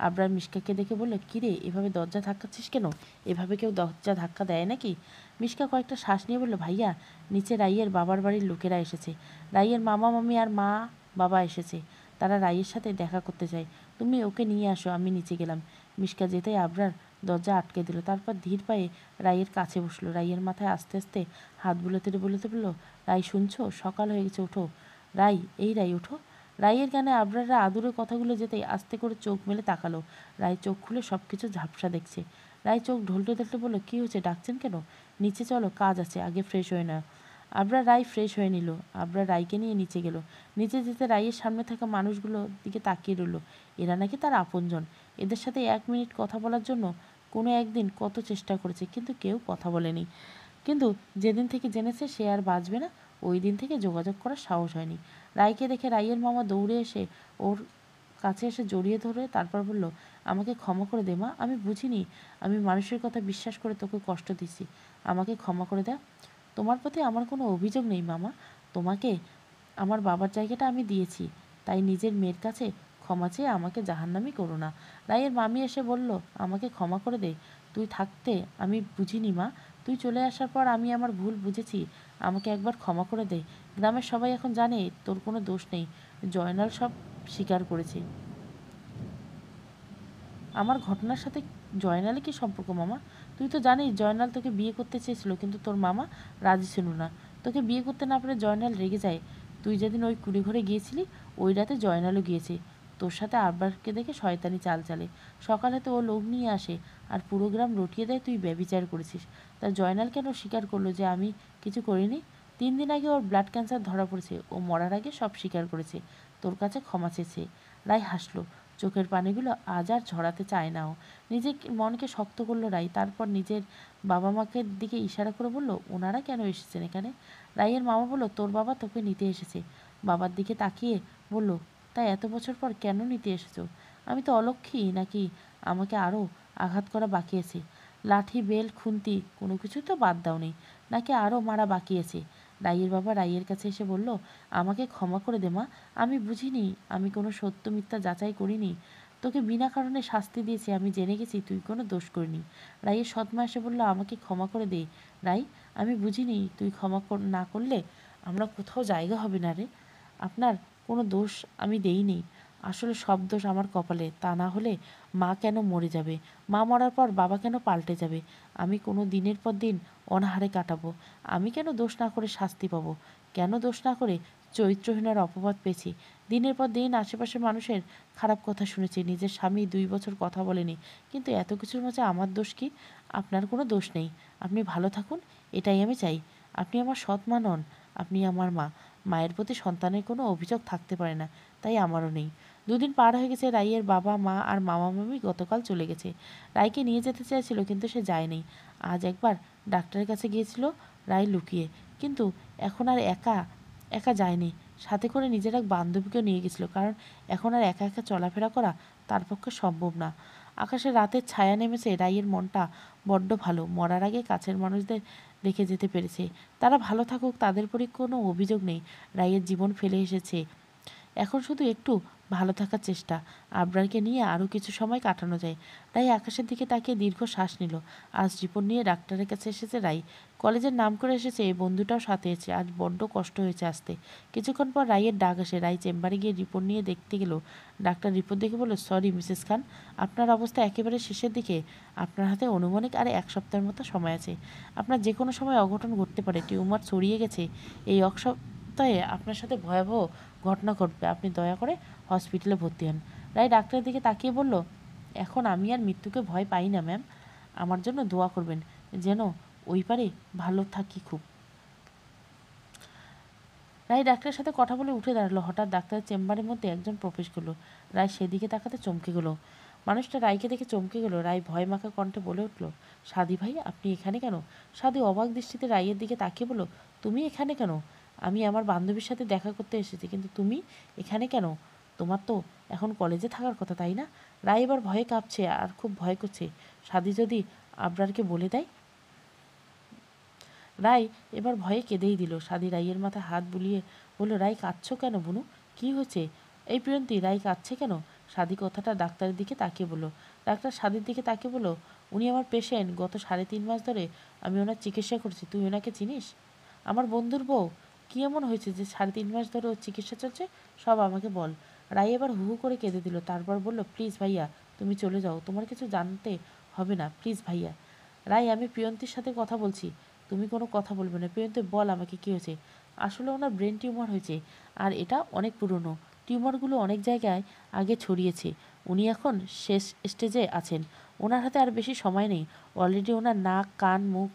আবরার মিশকাকে দেখে বলল, কিরে এভাবে দরজা ধাক্কাচ্ছিস কেন? এভাবে কেউ দরজা ধাক্কা দেয় নাকি? মিশকা কয়েকটা শ্বাস নিয়ে বলল, ভাইয়া, নিচে রাইয়ের বাবার বাড়ির লোকেরা এসেছে। রাইয়ের মামা মামি আর মা বাবা এসেছে। তারা রাইয়ের সাথে দেখা করতে চায়। তুমি ওকে নিয়ে আসো, আমি নিচে গেলাম। মিশকা যেতেই আবরার দরজা আটকে দিল। তারপর ধীর পায়ে রাইয়ের কাছে বসলো। রাইয়ের মাথায় আস্তে আস্তে হাত বুলোতে বুলোতে বলল, রাই শুনছো? সকাল হয়ে গেছে, ওঠো। রাই, এই রাই ওঠো। রাইয়ের গানে আবরাররা আদুরে কথাগুলো যেতেই আস্তে করে চোখ মেলে তাকালো। রাই চোখ খুলে সব কিছু ঝাপসা দেখছে। রাই চোখ ঢলতে ঢলতে বলল, কী হয়েছে, ডাকছেন কেন? নিচে চলো, কাজ আছে, আগে ফ্রেশ হয়ে নাও। আবরার রাই ফ্রেশ হয়ে নিল। আবরার রাইকে নিয়ে নিচে গেল। নিচে যেতে রাইয়ের সামনে থাকা মানুষগুলোর দিকে তাকিয়ে রইল। এরা নাকি তার আপনজন। এদের সাথে 1 মিনিট কথা বলার জন্য কোনো একদিন কত চেষ্টা করেছে, কিন্তু কেউ কথা বলেনি। কিন্তু যেদিন থেকে জেনেছে সে আর বাঁচবে না, ওই দিন থেকে যোগাযোগ করার সাহস হয়নি। রাইকে দেখে রাইয়ের মামা দৌড়ে এসে ওর কাছে এসে জড়িয়ে ধরে তারপর বলল, আমাকে ক্ষমা করে দে মা, আমি বুঝিনি, আমি মানুষের কথা বিশ্বাস করে তোকে কষ্ট দিচ্ছি, আমাকে ক্ষমা করে দে। তোমার প্রতি আমার কোনো অভিযোগ নেই মামা, তোমাকে আমার বাবার জায়গাটা আমি দিয়েছি, তাই নিজের মেয়ের কাছে ক্ষমা চেয়ে আমাকে জাহান্নামি করো না। রায়ের মামি এসে বলল, আমাকে ক্ষমা করে দে, তুই থাকতে আমি বুঝিনি মা, তুই চলে আসার পর আমি আমার ভুল বুঝেছি, আমাকে একবার ক্ষমা করে দে। গ্রামের সবাই এখন জানে তোর কোনো দোষ নেই, জয়নাল সব স্বীকার করেছে। আমার ঘটনার সাথে জয়নালের কী সম্পর্ক মামা? তুই তো জানিস জয়নাল তোকে বিয়ে করতে চেয়েছিল, কিন্তু তোর মামা রাজি ছিল না। তোকে বিয়ে করতে না পারে জয়নাল রেগে যায়। তুই যেদিন ওই কুড়ে ঘরে গিয়েছিলি, ওই রাতে জয়নালও গিয়েছে তোর সাথে। আব্বারকে দেখে শয়তানি চাল চালে। সকালে তো ও লোক নিয়ে আসে আর পুরো গ্রাম রটিয়ে দেয় তুই ব্যভিচার করেছিস। তা জয়নাল কেন স্বীকার করলো যে আমি কিছু করিনি? 3 দিন আগে ওর ব্লাড ক্যান্সার ধরা পড়েছে, ও মরার আগে সব স্বীকার করেছে, তোর কাছে ক্ষমা চেয়েছে। রাই হাসলো, চোখের পানিগুলো আজ আর ঝরাতে চায় না ও। নিজের মনকে শক্ত করলো রাই। তারপর নিজের বাবা মাকে দিকে ইশারা করে বলল, ওনারা কেন এসেছেন এখানে? রাইয়ের মামা বলল, তোর বাবা তোকে নিতে এসেছে। বাবার দিকে তাকিয়ে বলল, তাই এত বছর পর কেন নিতে এসেছো? আমি তো অলক্ষী নাকি আমাকে আরও আঘাত করা বাকি আছে? লাঠি বেল খুন্তি কোনো কিছু তো বাদ দাওনি, নাকি আরও মারা বাকি আছে? রাইয়ের বাবা রাইয়ের কাছে এসে বলল, আমাকে ক্ষমা করে দে মা, আমি বুঝিনি, আমি কোনো সত্য মিথ্যা যাচাই করিনি, তোকে বিনা কারণে শাস্তি দিয়েছি, আমি জেনে গেছি তুই কোনো দোষ করিনি। রাইয়ের সৎমা এসে বলল, আমাকে ক্ষমা করে দে রাই, আমি বুঝিনি, তুই ক্ষমা না করলে আমরা কোথাও জায়গা হবে না রে। আপনার কোনো দোষ আমি দেইনি, আসলে সব দোষ আমার কপালে, তা না হলে মা কেন মরে যাবে, মা মরার পর বাবা কেন পাল্টে যাবে, আমি কোনো দিনের পর দিন অনাহারে কাটাবো, আমি কেন দোষ না করে শাস্তি পাবো, কেন দোষ না করে চরিত্রহীনার অপবাদ পেয়েছি, দিনের পর দিন আশেপাশের মানুষের খারাপ কথা শুনেছি, নিজের স্বামী 2 বছর কথা বলেনি, কিন্তু এত কিছুর মাঝে আমার দোষ কি? আপনার কোনো দোষ নেই, আপনি ভালো থাকুন, এটাই আমি চাই। আপনি আমার সৎ মা নন, আপনি আমার মা। মায়ের প্রতি সন্তানের কোনো অভিযোগ থাকতে পারে না, তাই আমারও নেই। 2 দিন পার হয়ে গেছে। রাইয়ের বাবা মা আর মামা মামি গতকাল চলে গেছে। রাইকে নিয়ে যেতে চেয়েছিল, কিন্তু সে যায়নি। আজ একবার ডাক্তারের কাছে গিয়েছিল রাই লুকিয়ে, কিন্তু এখন আর একা একা যায়নি, সাথে করে নিজের এক বান্ধবীকেও নিয়ে গেছিল, কারণ এখন আর একা একা চলাফেরা করা তার পক্ষে সম্ভব না। আকাশে রাতের ছায়া নেমেছে। রাইয়ের মনটা বড্ড ভালো, মরার আগে কাছের মানুষদের রেখে যেতে পেরেছে। তারা ভালো থাকুক, তাদের প্রতি কোনো অভিযোগ নেই। রাইয়ের জীবন ফেলে এসেছে, এখন শুধু একটু ভালো থাকার চেষ্টা। আবরারকে নিয়ে আরও কিছু সময় কাটানো যায়। রাই আকাশের দিকে তাকিয়ে দীর্ঘ শ্বাস নিল। আজ রিপোর্ট নিয়ে ডাক্তারের কাছে এসেছে রাই। কলেজের নাম করে এসেছে, এই বন্ধুটাও সাথে এসেছে। আজ বড্ড কষ্ট হয়েছে আসতে। কিছুক্ষণ পর রাইয়ের ডাক আসে। রাই চেম্বারে গিয়ে রিপোর্ট নিয়ে দেখতে গেল। ডাক্তার রিপোর্ট দেখে বলল, সরি মিসেস খান, আপনার অবস্থা একেবারে শেষের দিকে। আপনার হাতে অনুমানিক আর 1 সপ্তাহের মতো সময় আছে। আপনার যে কোনো সময় অঘটন ঘটতে পারে। টিউমার ছড়িয়ে গেছে। এই 1 সপ্তাহে আপনার সাথে ভয়াবহ ঘটনা ঘটবে। আপনি দয়া করে হসপিটালে ভর্তি হন। রাই ডাক্তারের দিকে তাকিয়ে বলল, এখন আমি আর মৃত্যুকে ভয় পাই না ম্যাম। আমার জন্য দোয়া করবেন যেন ওই পারে ভালো থাকি খুব। রাই ডাক্তারের সাথে কথা বলে উঠে দাঁড়ালো। হঠাৎ ডাক্তারের চেম্বারের মধ্যে একজন প্রবেশ করলো। রাই সেদিকে তাকাতে চমকে গেল। মানুষটা রাইকে দেখে চমকে গেল। রাই ভয় মাখা কণ্ঠে বলে উঠল, সাদি ভাই, আপনি এখানে কেন? সাদি অবাক দৃষ্টিতে রাইয়ের দিকে তাকিয়ে বলল, তুমি এখানে কেন? আমি আমার বান্ধবীর সাথে দেখা করতে এসেছি, কিন্তু তুমি এখানে কেন? তোমার তো এখন কলেজে থাকার কথা, তাই না? রাই এবার ভয়ে কাঁপছে আর খুব ভয় করছে। সাদি যদি আবরারকে বলে দেয়। রাই এবার ভয়ে কেঁদেই দিল। সাদি রাইয়ের মাথায় হাত বুলিয়ে বলল, রাই কাঁদছো কেন বুনু? কি হয়েছে? এই প্রিয়ন্তী, রাই কাঁদছে কেন? সাদি কথাটা ডাক্তারের দিকে তাকিয়ে বলল। ডাক্তার সাদির দিকে তাকিয়ে বলল, উনি আমার পেশেন্ট, গত 3.5 মাস ধরে আমি ওনার চিকিৎসা করছি, তুই ওনাকে চিনিস? আমার বন্ধুর বউ। কী এমন হয়েছে যে 3.5 মাস ধরে ওর চিকিৎসা চলছে? সব আমাকে বল। রাই এবার হু হু করে কেঁদে দিল। তারপর বলল, প্লিজ ভাইয়া, তুমি চলে যাও, তোমার কিছু জানতে হবে না, প্লিজ ভাইয়া। রাই, আমি প্রিয়ন্তীর সাথে কথা বলছি, তুমি কোনো কথা বলবে না। প্রিয়ন্তী, বল আমাকে কী হয়েছে? আসলে ওনার ব্রেন টিউমার হয়েছে, আর এটা অনেক পুরনো। টিউমারগুলো অনেক জায়গায় আগে ছড়িয়েছে। উনি এখন শেষ স্টেজে আছেন। ওনার হাতে আর বেশি সময় নেই। অলরেডি ওনার নাক, কান, মুখ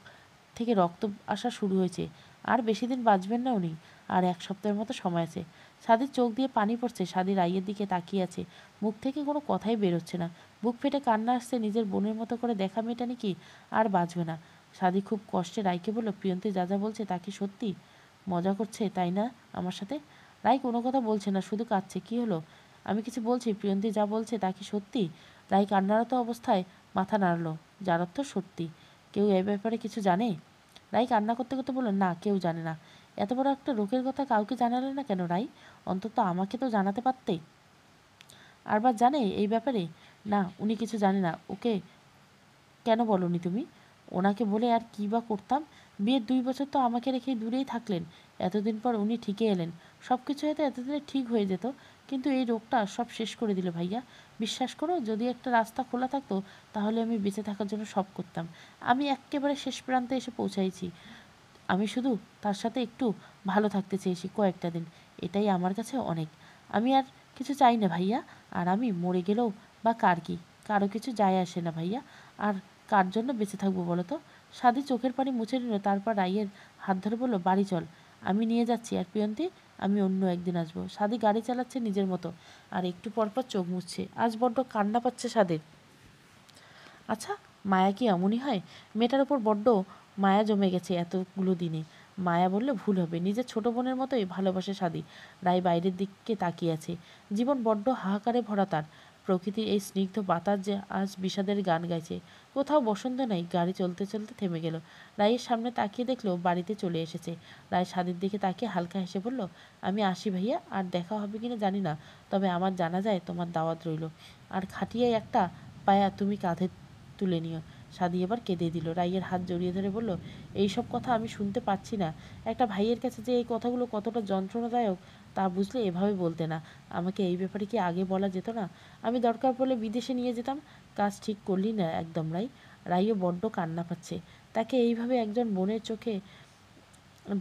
থেকে রক্ত আসা শুরু হয়েছে। আর বেশি দিন বাঁচবেন না উনি। আর 1 সপ্তাহের মতো সময় আছে। সাদির চোখ দিয়ে পানি পড়ছে। সাদি রাইয়ের দিকে তাকিয়ে আছে। মুখ থেকে কোনো কথাই বেরোচ্ছে না। বুক ফেটে কান্না আসছে। নিজের বোনের মতো করে দেখা মেয়েটা নাকি আর বাঁচবে না। সাদি খুব কষ্টে রাইকে বলল, প্রিয়ন্তী যা যা বলছে তা কি সত্যি? মজা করছে তাই না আমার সাথে? রাই কোনো কথা বলছে না, শুধু কাঁদছে। কি হলো? আমি কিছু বলছি, প্রিয়ন্তী যা বলছে তা কি সত্যি? রাই কান্নারত অবস্থায় মাথা নাড়ল, যার অর্থ সত্যি। কেউ এ ব্যাপারে কিছু জানে? রাই কান্না করতে করতে বলল, না, কেউ জানে না। এত বড় একটা রোগের কথা কাউকে জানালে না কেন রাই? অন্তত আমাকে তো জানাতে পারতে। আরবার জানে এই ব্যাপারে? না, উনি কিছু জানে না। ওকে কেন বলনি তুমি? ওনাকে বলে আর কী বা করতাম? বিয়ের 2 বছর তো আমাকে রেখেই দূরেই থাকলেন। এতদিন পর উনি ঠিকই এলেন। সব কিছু হয়তো এতদিনে ঠিক হয়ে যেত, কিন্তু এই রোগটা সব শেষ করে দিল ভাইয়া। বিশ্বাস করো, যদি একটা রাস্তা খোলা থাকতো তাহলে আমি বেঁচে থাকার জন্য সব করতাম। আমি একেবারে শেষ প্রান্তে এসে পৌঁছাইছি। আমি শুধু তার সাথে একটু ভালো থাকতে চেয়েছি কয়েকটা দিন। এটাই আমার কাছে অনেক। আমি আর কিছু চাই না ভাইয়া। আর আমি মরে গেলেও বা কারো কিছু যায় আসে না ভাইয়া। আর কার জন্য বেঁচে থাকবো বলো তো? সাদি চোখের পানি মুছে নিল, তারপর রাইয়ের হাত ধরে বলল, বাড়ি চল, আমি নিয়ে যাচ্ছি। আর প্রিয়ন্তী, আমি অন্য একদিন আসবো। সাদি গাড়ি চালাচ্ছে নিজের মতো, আর একটু পরপর চোখ মুছছে। আজ বড্ড কান্না পাচ্ছে সাদের। আচ্ছা, মায়া কি এমনই হয়? মেয়েটার ওপর বড্ড মায়া জমে গেছে এতগুলো দিনে। মায়া বললে ভুল হবে, নিজের ছোট বোনের মতোই ভালোবাসে সাদি। রায় বাইরের দিকে তাকিয়ে আছে। জীবন বড্ড হাহাকারে ভরা তার। প্রকৃতির এই স্নিগ্ধ বাতাস যে আজ বিষাদের গান গাইছে। কোথাও বসন্ত নাই। গাড়ি চলতে চলতে থেমে গেল। রায়ের সামনে তাকিয়ে দেখলো বাড়িতে চলে এসেছে। রায় সাদির দিকে তাকিয়ে হালকা হেসে বলল, আমি আসি ভাইয়া। আর দেখা হবে কিনা জানি না, তবে আমার জানা যায় তোমার দাওয়াত রইল। আর খাটিয়ায় একটা পায়া তুমি কাঁধে তুলে নিও। সাদি এবার কেঁদে দিল। রাইয়ের হাত জড়িয়ে ধরে বলল, এইসব কথা আমি শুনতে পাচ্ছি না। একটা ভাইয়ের কাছে যে এই কথাগুলো কতটা যন্ত্রণাদায়ক তা বুঝলে এভাবে বলতে না। আমাকে এই ব্যাপারে কি আগে বলা যেত না? আমি দরকার পড়লে বিদেশে নিয়ে যেতাম। কাজ ঠিক করলি না একদম রাই। রাইও বড্ড কান্না পাচ্ছে। তাকে এইভাবে একজন বোনের চোখে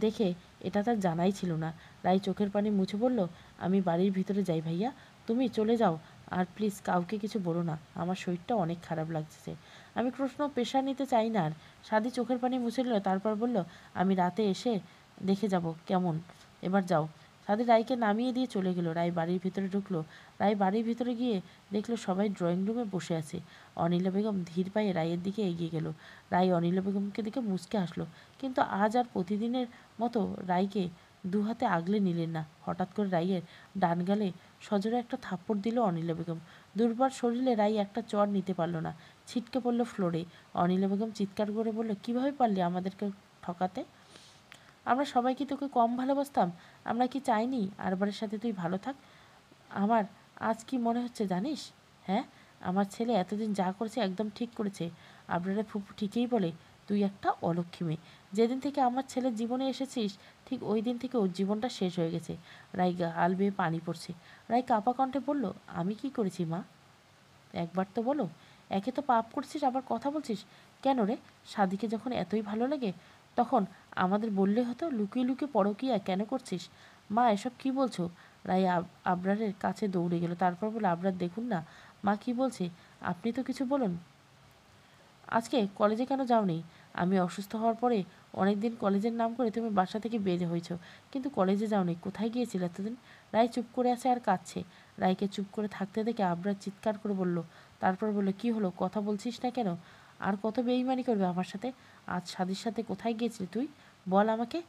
দেখে এটা তার জানাই ছিল না। রাই চোখের পানি মুছে বলল, আমি বাড়ির ভিতরে যাই ভাইয়া, তুমি চলে যাও। আর প্লিজ কাউকে কিছু বলো না। আমার শরীরটা অনেক খারাপ লাগছে। আমি প্রশ্ন পেশা নিতে চাই না আর। সাদি চোখের পানি মুছে নিল, তারপর বলল, আমি রাতে এসে দেখে যাব কেমন। এবার যাও। সাদি রায়কে নামিয়ে দিয়ে চলে গেল। রায় বাড়ির ভিতরে ঢুকলো। রায় বাড়ির ভিতরে গিয়ে দেখলো সবাই ড্রয়িং রুমে বসে আছে। অনিলা বেগম ধীর পায়ে রায়ের দিকে এগিয়ে গেল। রায় অনিলা বেগমকে দেখে মুচকে আসলো, কিন্তু আজ আর প্রতিদিনের মতো রায়কে দুহাতে আগলে নিলেন না। হঠাৎ করে রাইয়ের ডান গালে সজোরে একটা থাপ্পড় দিল অনিলা বেগম। দুর্বল শরীরে রাই একটা চর নিতে পারল না, ছিটকে পড়ল ফ্লোরে। অনিলা বেগম চিৎকার করে বলল, কিভাবে পারলি আমাদেরকে ঠকাতে? আমরা সবাই কি তোকে কম ভালোবাসতাম? আমরা কি চাইনি আরবারের সাথে তুই ভালো থাক? আমার আজ কি মনে হচ্ছে জানিস? হ্যাঁ, আমার ছেলে এতদিন যা করেছে একদম ঠিক করেছে। আবরারের ফুপু ঠিকই বলে, তুই একটা অলক্ষী মেয়ে। যেদিন থেকে আমার ছেলের জীবনে এসেছিস ঠিক ওই দিন থেকে ওর জীবনটা শেষ হয়ে গেছে। রাই গাল বেয়ে পানি পড়ছে। রাই কাঁপা কণ্ঠে বলল, আমি কি করেছি মা? একবার তো বলো। একে তো পাপ করছিস, আবার কথা বলছিস কেন রে? সাদিকে যখন এতই ভালো লাগে তখন আমাদের বললে হতো। লুকিয়ে লুকিয়ে পরকীয়া কেন করছিস? মা, এসব কি বলছো? রাই আবরারের কাছে দৌড়ে গেল। তারপর বলে, আবরার দেখুন না মা কি বলছে। আপনি তো কিছু বলুন। আজকে কলেজে কেন যাওনি? আমি অসুস্থ হওয়ার পরে অনেক দিন কলেজের নাম করে তুমি বাসা থেকে বের হয়েছ, কিন্তু কলেজে যাওনি। কোথায় গিয়েছিলে এতদিন? রায় চুপ করে আছে আর কাঁদছে। রায়কে চুপ করে থাকতে দেখে আবরার চিৎকার করে বলল। তারপর বলল, কি হলো, কথা বলছিস না কেন? আর কত বেইমানি করবে আমার সাথে? আজ সাদির সাথে কোথায় গিয়েছিলি তুই? বল আমাকে।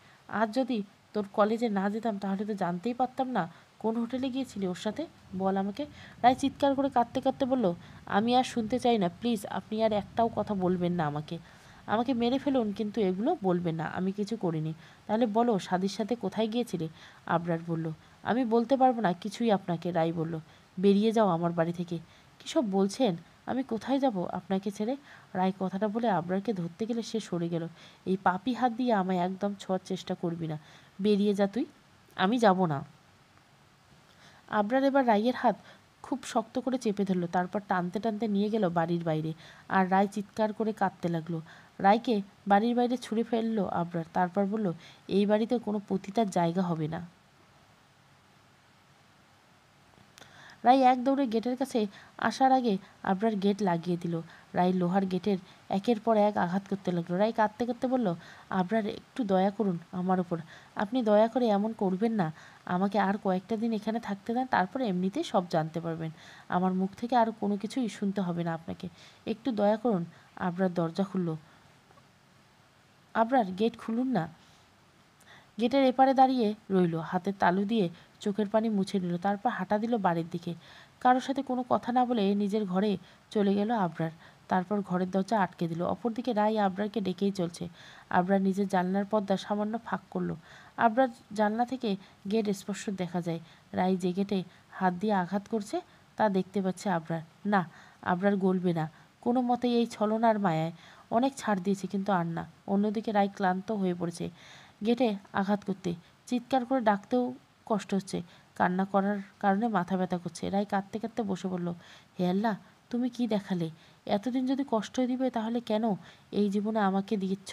আজ যদি তোর কলেজে না যেতাম তাহলে তো জানতেই পারতাম না কোন হোটেলে গিয়েছিলি ওর সাথে। বল আমাকে। রায় চিৎকার করে কাঁদতে কাঁদতে বলল, আমি আর শুনতে চাই না, প্লিজ। আপনি আর একটাও কথা বলবেন না আমাকে। আমাকে মেরে ফেলুন, কিন্তু এগুলো বলবেন না। আমি কিছু করিনি। তাহলে বলো, সাদির সাথে কোথায় গিয়েছিলে? আবরার বলল, আমি বলতে পারবো না কিছুই আপনাকে। রাই বলল, বেরিয়ে যাও আমার বাড়ি থেকে। কী সব বলছেন? আমি কোথায় যাব আপনাকে ছেড়ে? রায় কথাটা বলে আবরারকে ধরতে গেলে সে সরে গেল। এই পাপি হাত দিয়ে আমায় একদম ছোঁয়ার চেষ্টা করবি না। বেরিয়ে যা তুই। আমি যাব না। আবরার এবার রাইয়ের হাত খুব শক্ত করে চেপে ধরল, তারপর টানতে টানতে নিয়ে গেল বাড়ির বাইরে। আর রায় চিৎকার করে কাঁদতে লাগলো। রায়কে বাড়ির বাইরে ছুঁড়ে ফেললো আবরার। তারপর বলল, এই বাড়িতে কোনো পতিতার জায়গা হবে না। রায় এক দৌড়ে গেটের কাছে আসার আগে আবরার গেট লাগিয়ে দিল। রায় লোহার গেটের একের পর এক আঘাত করতে লাগলো। রায় কাঁদতে কাঁদতে বলল, আবরার, একটু দয়া করুন আমার ওপর। আপনি দয়া করে এমন করবেন না। আমাকে আর কয়েকটা দিন এখানে থাকতে দেন, তারপরে এমনিতেই সব জানতে পারবেন। আমার মুখ থেকে আর কোনো কিছুই শুনতে হবে না আপনাকে। একটু দয়া করুন। আবরার দরজা খুলল। আবরার, গেট খুলুন না। গেটের এপারে দাঁড়িয়ে রইল, হাতের তালু দিয়ে চোখের পানি মুছে নিল। তারপর হাঁটা দিল বাড়ির দিকে। কারোর সাথে কোনো কথা না বলে নিজের ঘরে চলে গেল আবরার। তারপর ঘরের দরজা আটকে দিল। অপরদিকে রায় আবরারকে ডেকেই চলছে। আবরার নিজের জানলার পর্দা সামান্য ফাঁক করলো। আবরার জানলা থেকে গেট স্পষ্ট দেখা যায়। রাই যে গেটে হাত দিয়ে আঘাত করছে তা দেখতে পাচ্ছে আবরার। না, আবরার গলবে না কোনো মতেই এই ছলনার মায়ায়। অনেক ছাড় দিয়েছে কিন্তু আর না। অন্যদিকে রাই ক্লান্ত হয়ে পড়েছে গেটে আঘাত করতে। চিৎকার করে ডাকতেও কষ্ট হচ্ছে। কান্না করার কারণে মাথা ব্যথা করছে। রাই কাঁদতে কাঁদতে বসে পড়ল। হে আল্লাহ, তুমি কি দেখালে? এতদিন যদি কষ্ট দিবে তাহলে কেন এই জীবনে আমাকে দিচ্ছ?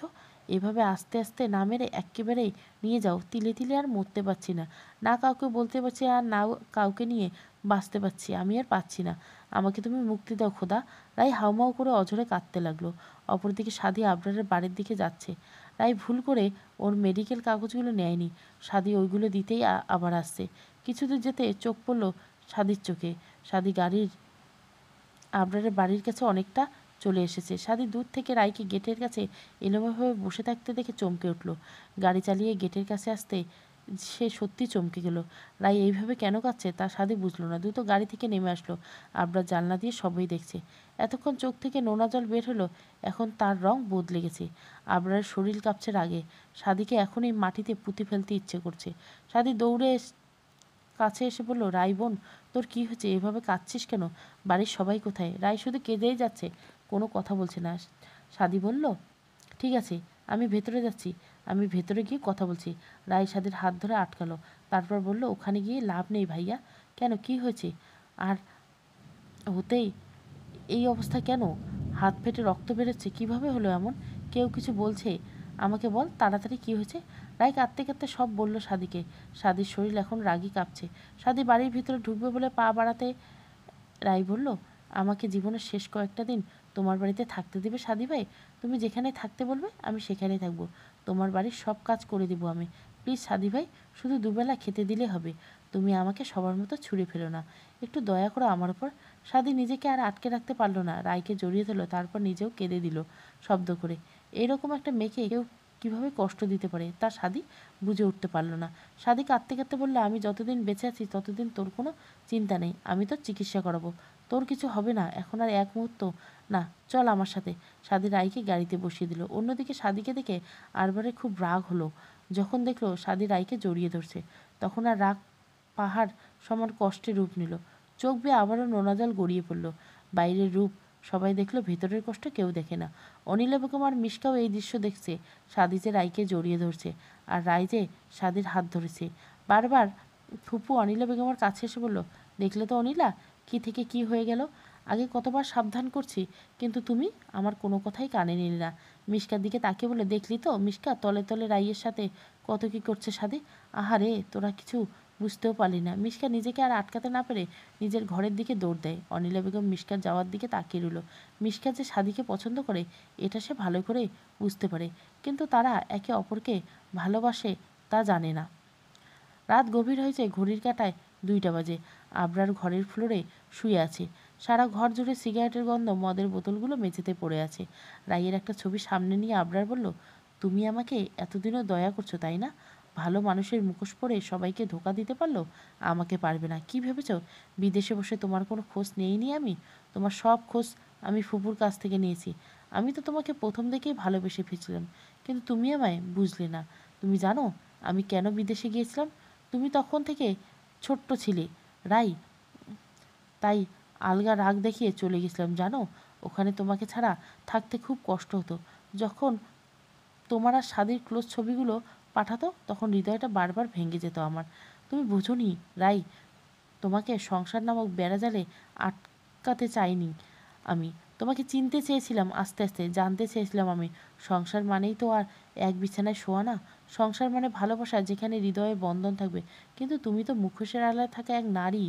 এভাবে আস্তে আস্তে না মেরে একেবারেই নিয়ে যাও। তিলে তিলে আর মরতে পারছি না, না কাউকে বলতে পারছি আর না কাউকে নিয়ে বাঁচতে পারছি। আমি আর পাচ্ছি না, আমাকে তুমি মুক্তি দাও খোদা। রাই হাউমাউ করে অঝরে কাঁদতে লাগলো। অপরদিকে সাদি আবরারের বাড়ির দিকে যাচ্ছে। রাই ভুল করে ওর মেডিকেল কাগজগুলো নেয়নি। সাদি ওইগুলো দিতেই আবার আসছে। কিছু দূর যেতে চোখ পড়ল সাদির চোখে। সাদি আবরারের বাড়ির কাছে অনেকটা চলে এসেছে। সাদি দূর থেকে রাইকে গেটের কাছে এলোমেলোভাবে বসে থাকতে দেখে চমকে উঠল। গাড়ি চালিয়ে গেটের কাছে আসতে সে সত্যি চমকে গেল। রাই এইভাবে কেন কাঁদছে তা সাদি বুঝল না। দ্রুত গাড়ি থেকে নেমে আসলো। আবরার জানলা দিয়ে সবই দেখছে। এতক্ষণ চোখ থেকে নোনা জল বের হলো, এখন তার রং বদলে গেছে। আবরারের শরীর কাঁপছে রাগে। সাদিকে এখনই মাটিতে পুঁতে ফেলতে ইচ্ছে করছে। সাদি দৌড়ে কাছে এসে বলল, রাই বোন, তোর কি হয়েছে? এভাবে কাঁদছিস কেন? বাড়ির সবাই কোথায়? রাই শুধু কেঁদেই যাচ্ছে, কোনো কথা বলছে না। সাদি বলল, ঠিক আছে, আমি ভেতরে যাচ্ছি, আমি ভেতরে গিয়ে কথা বলছি। রাই সাদির হাত ধরে আটকালো। তারপর বলল, ওখানে গিয়ে লাভ নেই ভাইয়া। কেন, কি হয়েছে? আর হতেই এই অবস্থা কেন? হাত ফেটে রক্ত বেরোচ্ছে, কিভাবে হলো এমন? কেউ কিছু বলছে? আমাকে বল তাড়াতাড়ি কি হয়েছে? রাই কাঁদতে কাঁদতে সব বলল সাদিকে। সাদির শরীর এখন রাগী কাঁপছে। সাদি বাড়ির ভিতরে ঢুকবে বলে পা বাড়াতে রাই বলল, আমাকে জীবনের শেষ কয়েকটা দিন তোমার বাড়িতে থাকতে দেবে সাদি ভাই? তুমি যেখানে থাকতে বলবে আমি সেখানেই থাকবো। তোমার বাড়ির সব কাজ করে দেবো আমি। প্লিজ সাদি ভাই, শুধু দুবেলা খেতে দিলে হবে। তুমি আমাকে সবার মতো ছুঁড়ে ফেলো না, একটু দয়া করো আমার ওপর। সাদি নিজেকে আর আটকে রাখতে পারলো না, রাইকে জড়িয়ে ধরলো, তারপর নিজেও কেঁদে দিল শব্দ করে। এরকম একটা মেয়েকে কেউ কীভাবে কষ্ট দিতে পারে তা সাদি বুঝে উঠতে পারল না। সাদি কাঁদতে কাঁদতে বললো, আমি যতদিন বেঁচে আছি ততদিন তোর কোনো চিন্তা নেই, আমি তোর চিকিৎসা করাবো, তোর কিছু হবে না এখন আর এক মুহূর্ত না। চল আমার সাথে। সাদি রাইকে গাড়িতে বসিয়ে দিল। অন্যদিকে সাদিকে দেখে আরবারের খুব রাগ হলো। যখন দেখলো সাদি রাইকে জড়িয়ে ধরছে, তখন আর রাগ পাহাড় সমান কষ্টে রূপ নিল। চোখ বেয়ে আবারও নোনা জল গড়িয়ে পড়ল। বাইরের রূপ সবাই দেখলো, ভেতরের কষ্ট কেউ দেখে না। অনিলা বেগম আর মিশকাও এই দৃশ্য দেখছে। সাদি যে রাইকে জড়িয়ে ধরছে আর রাই যে সাদির হাত ধরেছে। বারবার ফুপু অনিলা বেগমের কাছে এসে বলল, দেখলে তো অনিলা, কি থেকে কি হয়ে গেল। আগে কতবার সাবধান করছি, কিন্তু তুমি আমার কোনো কথাই কানে নিলে না। মিশকার দিকে তাকিয়ে বলে, দেখলি তো মিশকা, তলে তলে রাইয়ের সাথে কত কি করছে সাদি। আহারে, তোরা কিছু বুঝতেও পারলি না। মিশকা নিজেকে আর আটকাতে না পেরে নিজের ঘরের দিকে দৌড় দেয়। অনিলা বেগম মিশকার যাওয়ার দিকে তাকিয়ে রইল। মিশকা যে সাদিকে পছন্দ করে এটা সে ভালো করে বুঝতে পারে, কিন্তু তারা একে অপরকে ভালোবাসে তা জানে না। রাত গভীর হয়েছে, ঘড়ির কাঁটায় 2টা বাজে। আবরার ঘরের ফ্লোরে শুয়ে আছে। সারা ঘর জুড়ে সিগারেটের গন্ধ, মদের বোতলগুলো মেঝেতে পড়ে আছে। রাইয়ের একটা ছবি সামনে নিয়ে আবরার বলল, তুমি আমাকে এতদিনও দয়া করছো তাই না? ভালো মানুষের মুখোশ পরে সবাইকে ধোকা দিতে পারলো, আমাকে পারবে না। কি ভেবেছ বিদেশে বসে তোমার কোনো খোঁজ নেইনি আমি? তোমার সব খোঁজ আমি ফুপুর কাছ থেকে নিয়েছি। আমি তো তোমাকে প্রথম থেকেই ভালোবেসে ফেলেছিলাম, কিন্তু তুমি আমায় বুঝলে না। তুমি জানো আমি কেন বিদেশে গিয়েছিলাম? তুমি তখন থেকে ছোট্ট ছিলে রাই, তাই আলগা রাগ দেখিয়ে চলে গেছিলাম জানো। ওখানে তোমাকে ছাড়া থাকতে খুব কষ্ট হতো। যখন তোমার আর সাদির ক্লোজ ছবিগুলো পাঠাতো তখন হৃদয়টা বারবার ভেঙে যেত আমার। তুমি বোঝোনি রাই, তোমাকে সংসার নামক বেড়াজালে আটকাতে চাইনি আমি। তোমাকে চিনতে চেয়েছিলাম, আস্তে আস্তে জানতে চেয়েছিলাম আমি। সংসার মানেই তো আর এক বিছানায় শোয়া না। সংসার মানে ভালোবাসা, যেখানে হৃদয়ে বন্ধন থাকবে। কিন্তু তুমি তো মুখোশের আড়ালে থাকা এক নারী,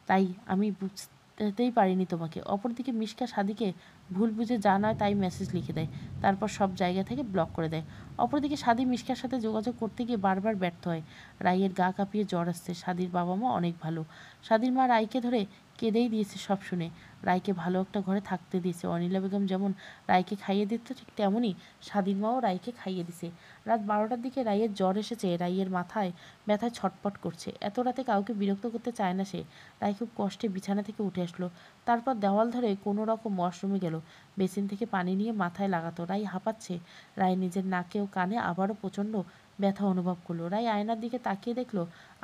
তাই আমি বুঝতেই পারিনি তোমাকে। অপরদিকে মিশকা সাদিকে ভুল বুঝে যা নয় তাই মেসেজ লিখে দেয়, তারপর সব জায়গা থেকে ব্লক করে দেয়। অপরদিকে সাদি মিশকার সাথে যোগাযোগ করতে গিয়ে বারবার ব্যর্থ হয়। রাইয়ের গা কাঁপিয়ে জ্বর আসছে। সাদির বাবা মা অনেক ভালো। সাদির মা রাইকে ধরে কেঁদেই দিয়েছে সব শুনে। রাইকে ভালো একটা ঘরে থাকতে দিয়েছে। অনিলা বেগম যেমন রাইকে খাইয়ে দিত, ঠিক তেমনই সাদির মাও রাইকে খাইয়ে দিছে। রাত 12টার দিকে রাইয়ের জ্বর এসেছে। রাইয়ের মাথায় ব্যথায় ছটপট করছে। এত রাতে কাউকে বিরক্ত করতে চায় না সে। রাই খুব কষ্টে বিছানা থেকে উঠে আসলো। তারপর দেওয়াল ধরে কোনো রকম ওয়াশরুমে গেল। বেসিন থেকে পানি নিয়ে মাথায় লাগাতো। রাই হাঁপাচ্ছে। রাই নিজের নাকে ও কানে আবারও প্রচণ্ড ব্যথা অনুভব করলো। রায় আয়নার দিকে তাকিয়ে দেখলো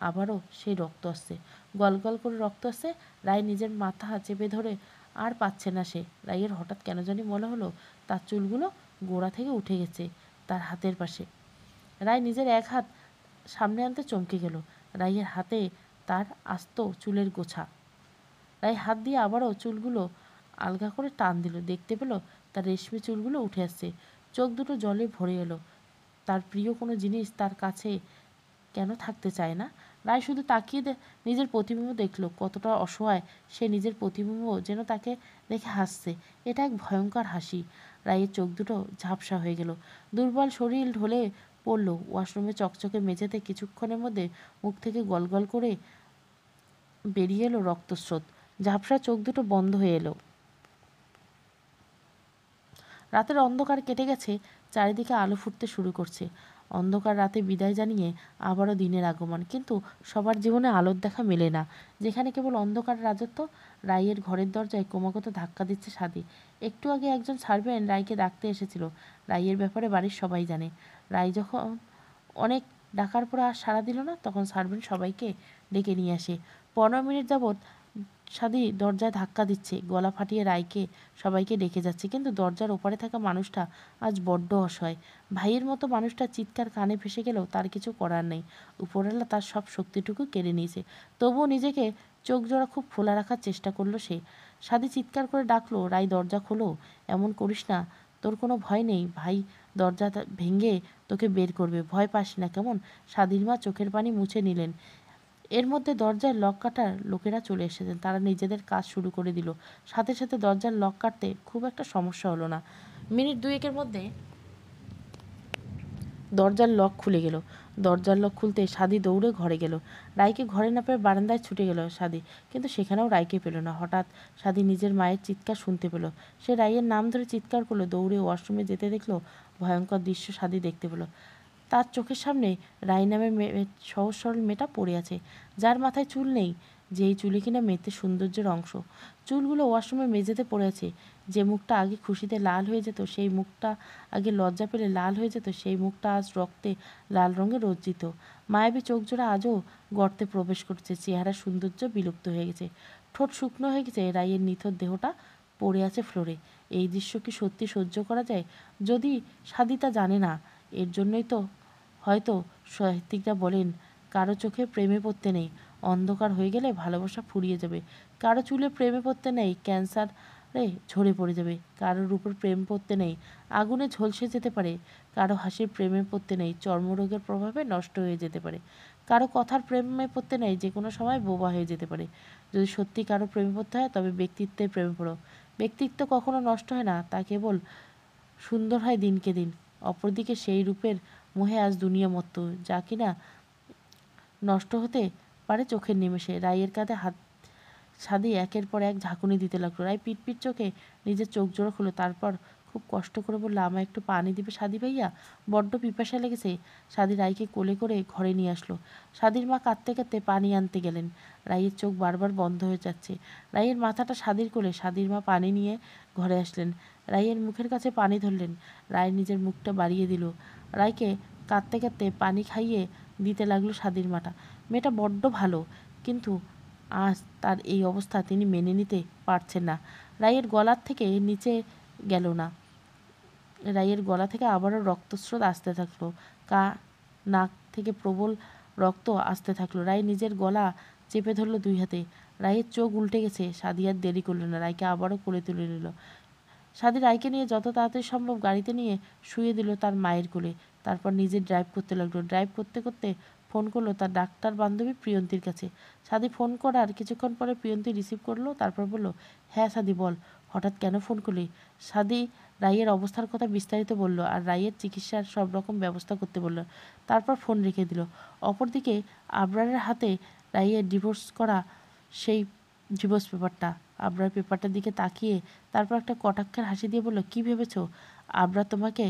আবারও সেই রক্ত আসছে, গল করে রক্ত আসছে। রায় নিজের মাথা চেপে ধরে আর পাচ্ছে না সে। রায়ের হঠাৎ কেন জানি মনে হলো তার চুলগুলো গোড়া থেকে উঠে গেছে তার হাতের পাশে। রায় নিজের এক হাত সামনে আনতে চমকে গেল। রায়ের হাতে তার আস্ত চুলের গোছা। রায় হাত দিয়ে আবারও চুলগুলো আলগা করে টান দিল। দেখতে পেল তার রেশমি চুলগুলো উঠে আসছে। চোখ দুটো জলে ভরে এলো। তার প্রিয় কোনো জিনিস তার কাছে কেন থাকতে চায় না? রায় শুধু তাকিয়ে নিজের প্রতিবিম্ব দেখল। কতটা অসহায় সে। নিজের প্রতিবিম্ব যেন তাকে দেখে হাসছে। এটা এক ভয়ঙ্কর হাসি। রায়ের চোখ দুটো ঝাপসা হয়ে গেল। দুর্বল শরীর ঢলে পড়ল। ওয়াশরুমে চকচকে মেঝেতে কিছুক্ষণের মধ্যে মুখ থেকে গল করে বেরিয়ে এলো রক্তস্রোত। ঝাপসা চোখ দুটো বন্ধ হয়ে এলো। রাতের অন্ধকার কেটে গেছে, চারিদিকে আলো ফুটতে শুরু করছে। অন্ধকার রাতে বিদায় জানিয়ে আবারও দিনের আগমন। কিন্তু সবার জীবনে আলোর দেখা মেলে না। যেখানে কেবল অন্ধকার রাজত্ব। রায়ের ঘরের দরজায় ক্রমাগত ধাক্কা দিচ্ছে সাদি। একটু আগে একজন সার্ভেন্ট রায়কে ডাকতে এসেছিল। রায়ের ব্যাপারে বাড়ির সবাই জানে। রায় যখন অনেক ডাকার পর আর সাড়া দিল না, তখন সার্ভেন্ট সবাইকে ডেকে নিয়ে আসে। 15 মিনিট যাবৎ সাদি দরজায় ধাক্কা দিচ্ছে, গলা ফাটিয়ে রায়কে সবাইকে ডেকে যাচ্ছে। কিন্তু দরজার ওপারে থাকা মানুষটা আজ বড্ড অসহায়। ভাইয়ের মতো মানুষটার চিৎকার কানে ভেসে গেলেও তার কিছু করার নেই। উপরওয়ালা তার সব শক্তিটুকু কেড়ে নিয়েছে। তবুও নিজেকে চোখ জোড়া খুব খোলা রাখার চেষ্টা করলো সে। সাদি চিৎকার করে ডাকলো, রায় দরজা খোলো, এমন করিস না, তোর কোনো ভয় নেই, ভাই দরজা ভেঙে তোকে বের করবে, ভয় পাস না কেমন? সাদির মা চোখের পানি মুছে নিলেন। এর মধ্যে দরজার লক কাটার লোকেরা চলে এসেছেন। তারা নিজেদের কাজ শুরু করে দিল। সাথে সাথে দরজার লক কাটতে খুব একটা সমস্যা হলো না। মিনিট দুয়েকের মধ্যে দরজার লক খুলে গেল। দরজার লক খুলতে সাদি দৌড়ে ঘরে গেল। রায়কে ঘরে না পেয়ে বারান্দায় ছুটে গেল সাদি, কিন্তু সেখানেও রায়কে পেল না। হঠাৎ সাদি নিজের মায়ের চিৎকার শুনতে পেল। সে রায়ের নাম ধরে চিৎকার করলো। দৌড়ে ওয়াশরুমে যেতে দেখলো ভয়ঙ্কর দৃশ্য সাদি দেখতে পেল। তার চোখের সামনে রায় নামের সহজ সরল মেয়েটা পড়ে আছে, যার মাথায় চুল নেই, যেই চুলে কিনা মেয়েতে সৌন্দর্যের অংশ। চুলগুলো ওয়াশরুমের মেঝেতে পড়ে আছে। যে মুখটা আগে খুশিতে লাল হয়ে যেত, সেই মুখটা আগে লজ্জা পেলে লাল হয়ে যেত, সেই মুখটা আজ রক্তে লাল রঙে রঞ্জিত। মায়াবী চোখজোড়া আজও গর্তে প্রবেশ করছে। চেহারার সৌন্দর্য বিলুপ্ত হয়ে গেছে। ঠোঁট শুকনো হয়ে গেছে। রায়ের নিথর দেহটা পড়ে আছে ফ্লোরে। এই দৃশ্য কি সত্যি সহ্য করা যায়? যদি সাদি তা জানে না। এর জন্যই তো হয়তো সাহিত্যিকরা বলেন, কারো চোখে প্রেমে পড়তে নেই, অন্ধকার হয়ে গেলে ভালোবাসা ফুরিয়ে যাবে। কারো চুলে প্রেমে পড়তে নেই, ক্যান্সারে ঝরে পড়ে যাবে। কারোর উপর প্রেম পড়তে নেই, আগুনে ঝলসে যেতে পারে। কারো হাসির প্রেমে পড়তে নেই, চর্মরোগের প্রভাবে নষ্ট হয়ে যেতে পারে। কারো কথার প্রেমে পড়তে নেই, যে কোনো সময় বোবা হয়ে যেতে পারে। যদি সত্যি কারো প্রেমে পড়তে হয়, তবে ব্যক্তিত্বের প্রেমে পড়ো। ব্যক্তিত্ব কখনো নষ্ট হয় না, তা কেবল সুন্দর হয় দিনকে দিন। অপরদিকে সেই রূপের মোহে আজ দুনিয়া মত্ত, যা কিনা নষ্ট হতে পারে চোখের নিমেষে। রায়ের কাঁধে হাত সাদি একের পর এক ঝাঁকুনি দিতে লাগলো। রায় পিটপিট চোখে নিজের চোখ জোড়া খুলো। তারপর খুব কষ্ট করে বললো, আমায় একটু পানি দিবে সাদি ভাইয়া, বড্ড পিপাসা লেগেছে। সাদি রায়কে কোলে করে ঘরে নিয়ে আসলো। সাদির মা কাঁদতে কাঁদতে পানি আনতে গেলেন। রায়ের চোখ বারবার বন্ধ হয়ে যাচ্ছে। রায়ের মাথাটা সাদির কোলে। সাদির মা পানি নিয়ে ঘরে আসলেন। রায়ের মুখের কাছে পানি ধরলেন। রায় নিজের মুখটা বাড়িয়ে দিল। রায়কে কাঁদতে কাঁদতে পানি খাইয়ে দিতে লাগলো সাদির মাটা। মেয়েটা বড্ড ভালো, কিন্তু আজ তার এই অবস্থা তিনি মেনে নিতে পারছেন না। রায়ের গলার থেকে নিচে গেল না। রায়ের গলা থেকে আবারও রক্তস্রোত আসতে থাকলো। নাক থেকে প্রবল রক্ত আসতে থাকলো। রায় নিজের গলা চেপে ধরলো দুই হাতে। রায়ের চোখ উল্টে গেছে। সাদি আর দেরি করলো না, রায়কে আবারও কোলে তুলে নিল। সাদি রায়কে নিয়ে যত তাড়াতাড়ি সম্ভব গাড়িতে নিয়ে শুয়ে দিল তার মায়ের কোলে। তারপর নিজে ড্রাইভ করতে লাগলো। ড্রাইভ করতে করতে ফোন করলো তার ডাক্তার বান্ধবী প্রিয়ন্তীর কাছে। সাদি ফোন করার কিছুক্ষণ পরে প্রিয়ন্তী রিসিভ করলো। তারপর বলল, হ্যাঁ সাদি বল, হঠাৎ কেন ফোন করলি? সাদি রায়ের অবস্থার কথা বিস্তারিত বলল আর রায়ের চিকিৎসার সব রকম ব্যবস্থা করতে বলল। তারপর ফোন রেখে দিল। অপরদিকে আবরারের হাতে রায়ের ডিভোর্স করা সেই ডিভোর্স পেপারটা। আবরার পেপারটার দিকে তাকিয়ে তারপর একটা কটাক্ষের হাসি দিয়ে বলল, কি ভেবেছ আবরার তোমাকে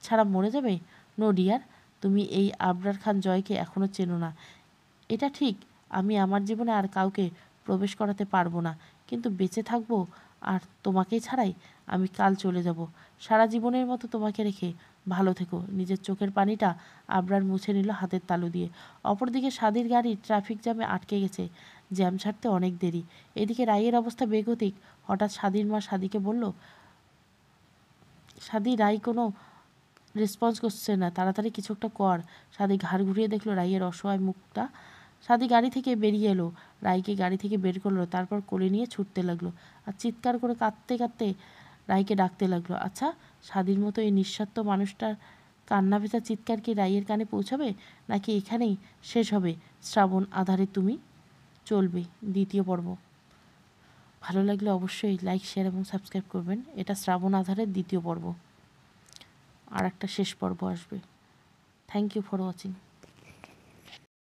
ছাড়া মরে যাবে? নো ডিয়ার, তুমি এই আবরার খান জয়কে এখনও চেনো না। এটা ঠিক, আমি আমার জীবনে আর কাউকে প্রবেশ করাতে পারবো না, কিন্তু বেঁচে থাকবো আর তোমাকেই ছাড়াই আমি কাল চলে যাব। সারা জীবনের মতো তোমাকে রেখে ভালো থেকো। নিজের চোখের পানিটা আবরার মুছে নিল হাতের তালু দিয়ে। অপরদিকে স্বাধীর গাড়ি ট্রাফিক জ্যামে আটকে গেছে। জ্যাম ছাড়তে অনেক দেরি। এদিকে রাইয়ের অবস্থা বেগতিক। হঠাৎ স্বাধীর মা স্বাধীকে বলল, স্বাধী, রাই কোনো রেসপন্স করছে না, তাড়াতাড়ি কিছু একটা কর। স্বাধী ঘাড় ঘুরিয়ে দেখলো রাইয়ের অসহায় মুখটা। স্বাধী গাড়ি থেকে বেরিয়ে এলো, রাইকে গাড়ি থেকে বের করলো, তারপর কোলে নিয়ে ছুটতে লাগলো আর চিৎকার করে কাঁদতে কাঁদতে রাইকে ডাকতে লাগলো। আচ্ছা, স্বাধীর মতো এই নিঃস্বার্থ মানুষটার কান্না ভেজা চিৎকার কি রাইয়ের কানে পৌঁছাবে, নাকি এখানেই শেষ হবে শ্রাবণ আধারে তুমি? চলবে দ্বিতীয় পর্ব। ভালো লাগলে অবশ্যই লাইক, শেয়ার এবং সাবস্ক্রাইব করবেন। এটা শ্রাবণ আধারের দ্বিতীয় পর্ব, আর একটা শেষ পর্ব আসবে। Thank you for watching.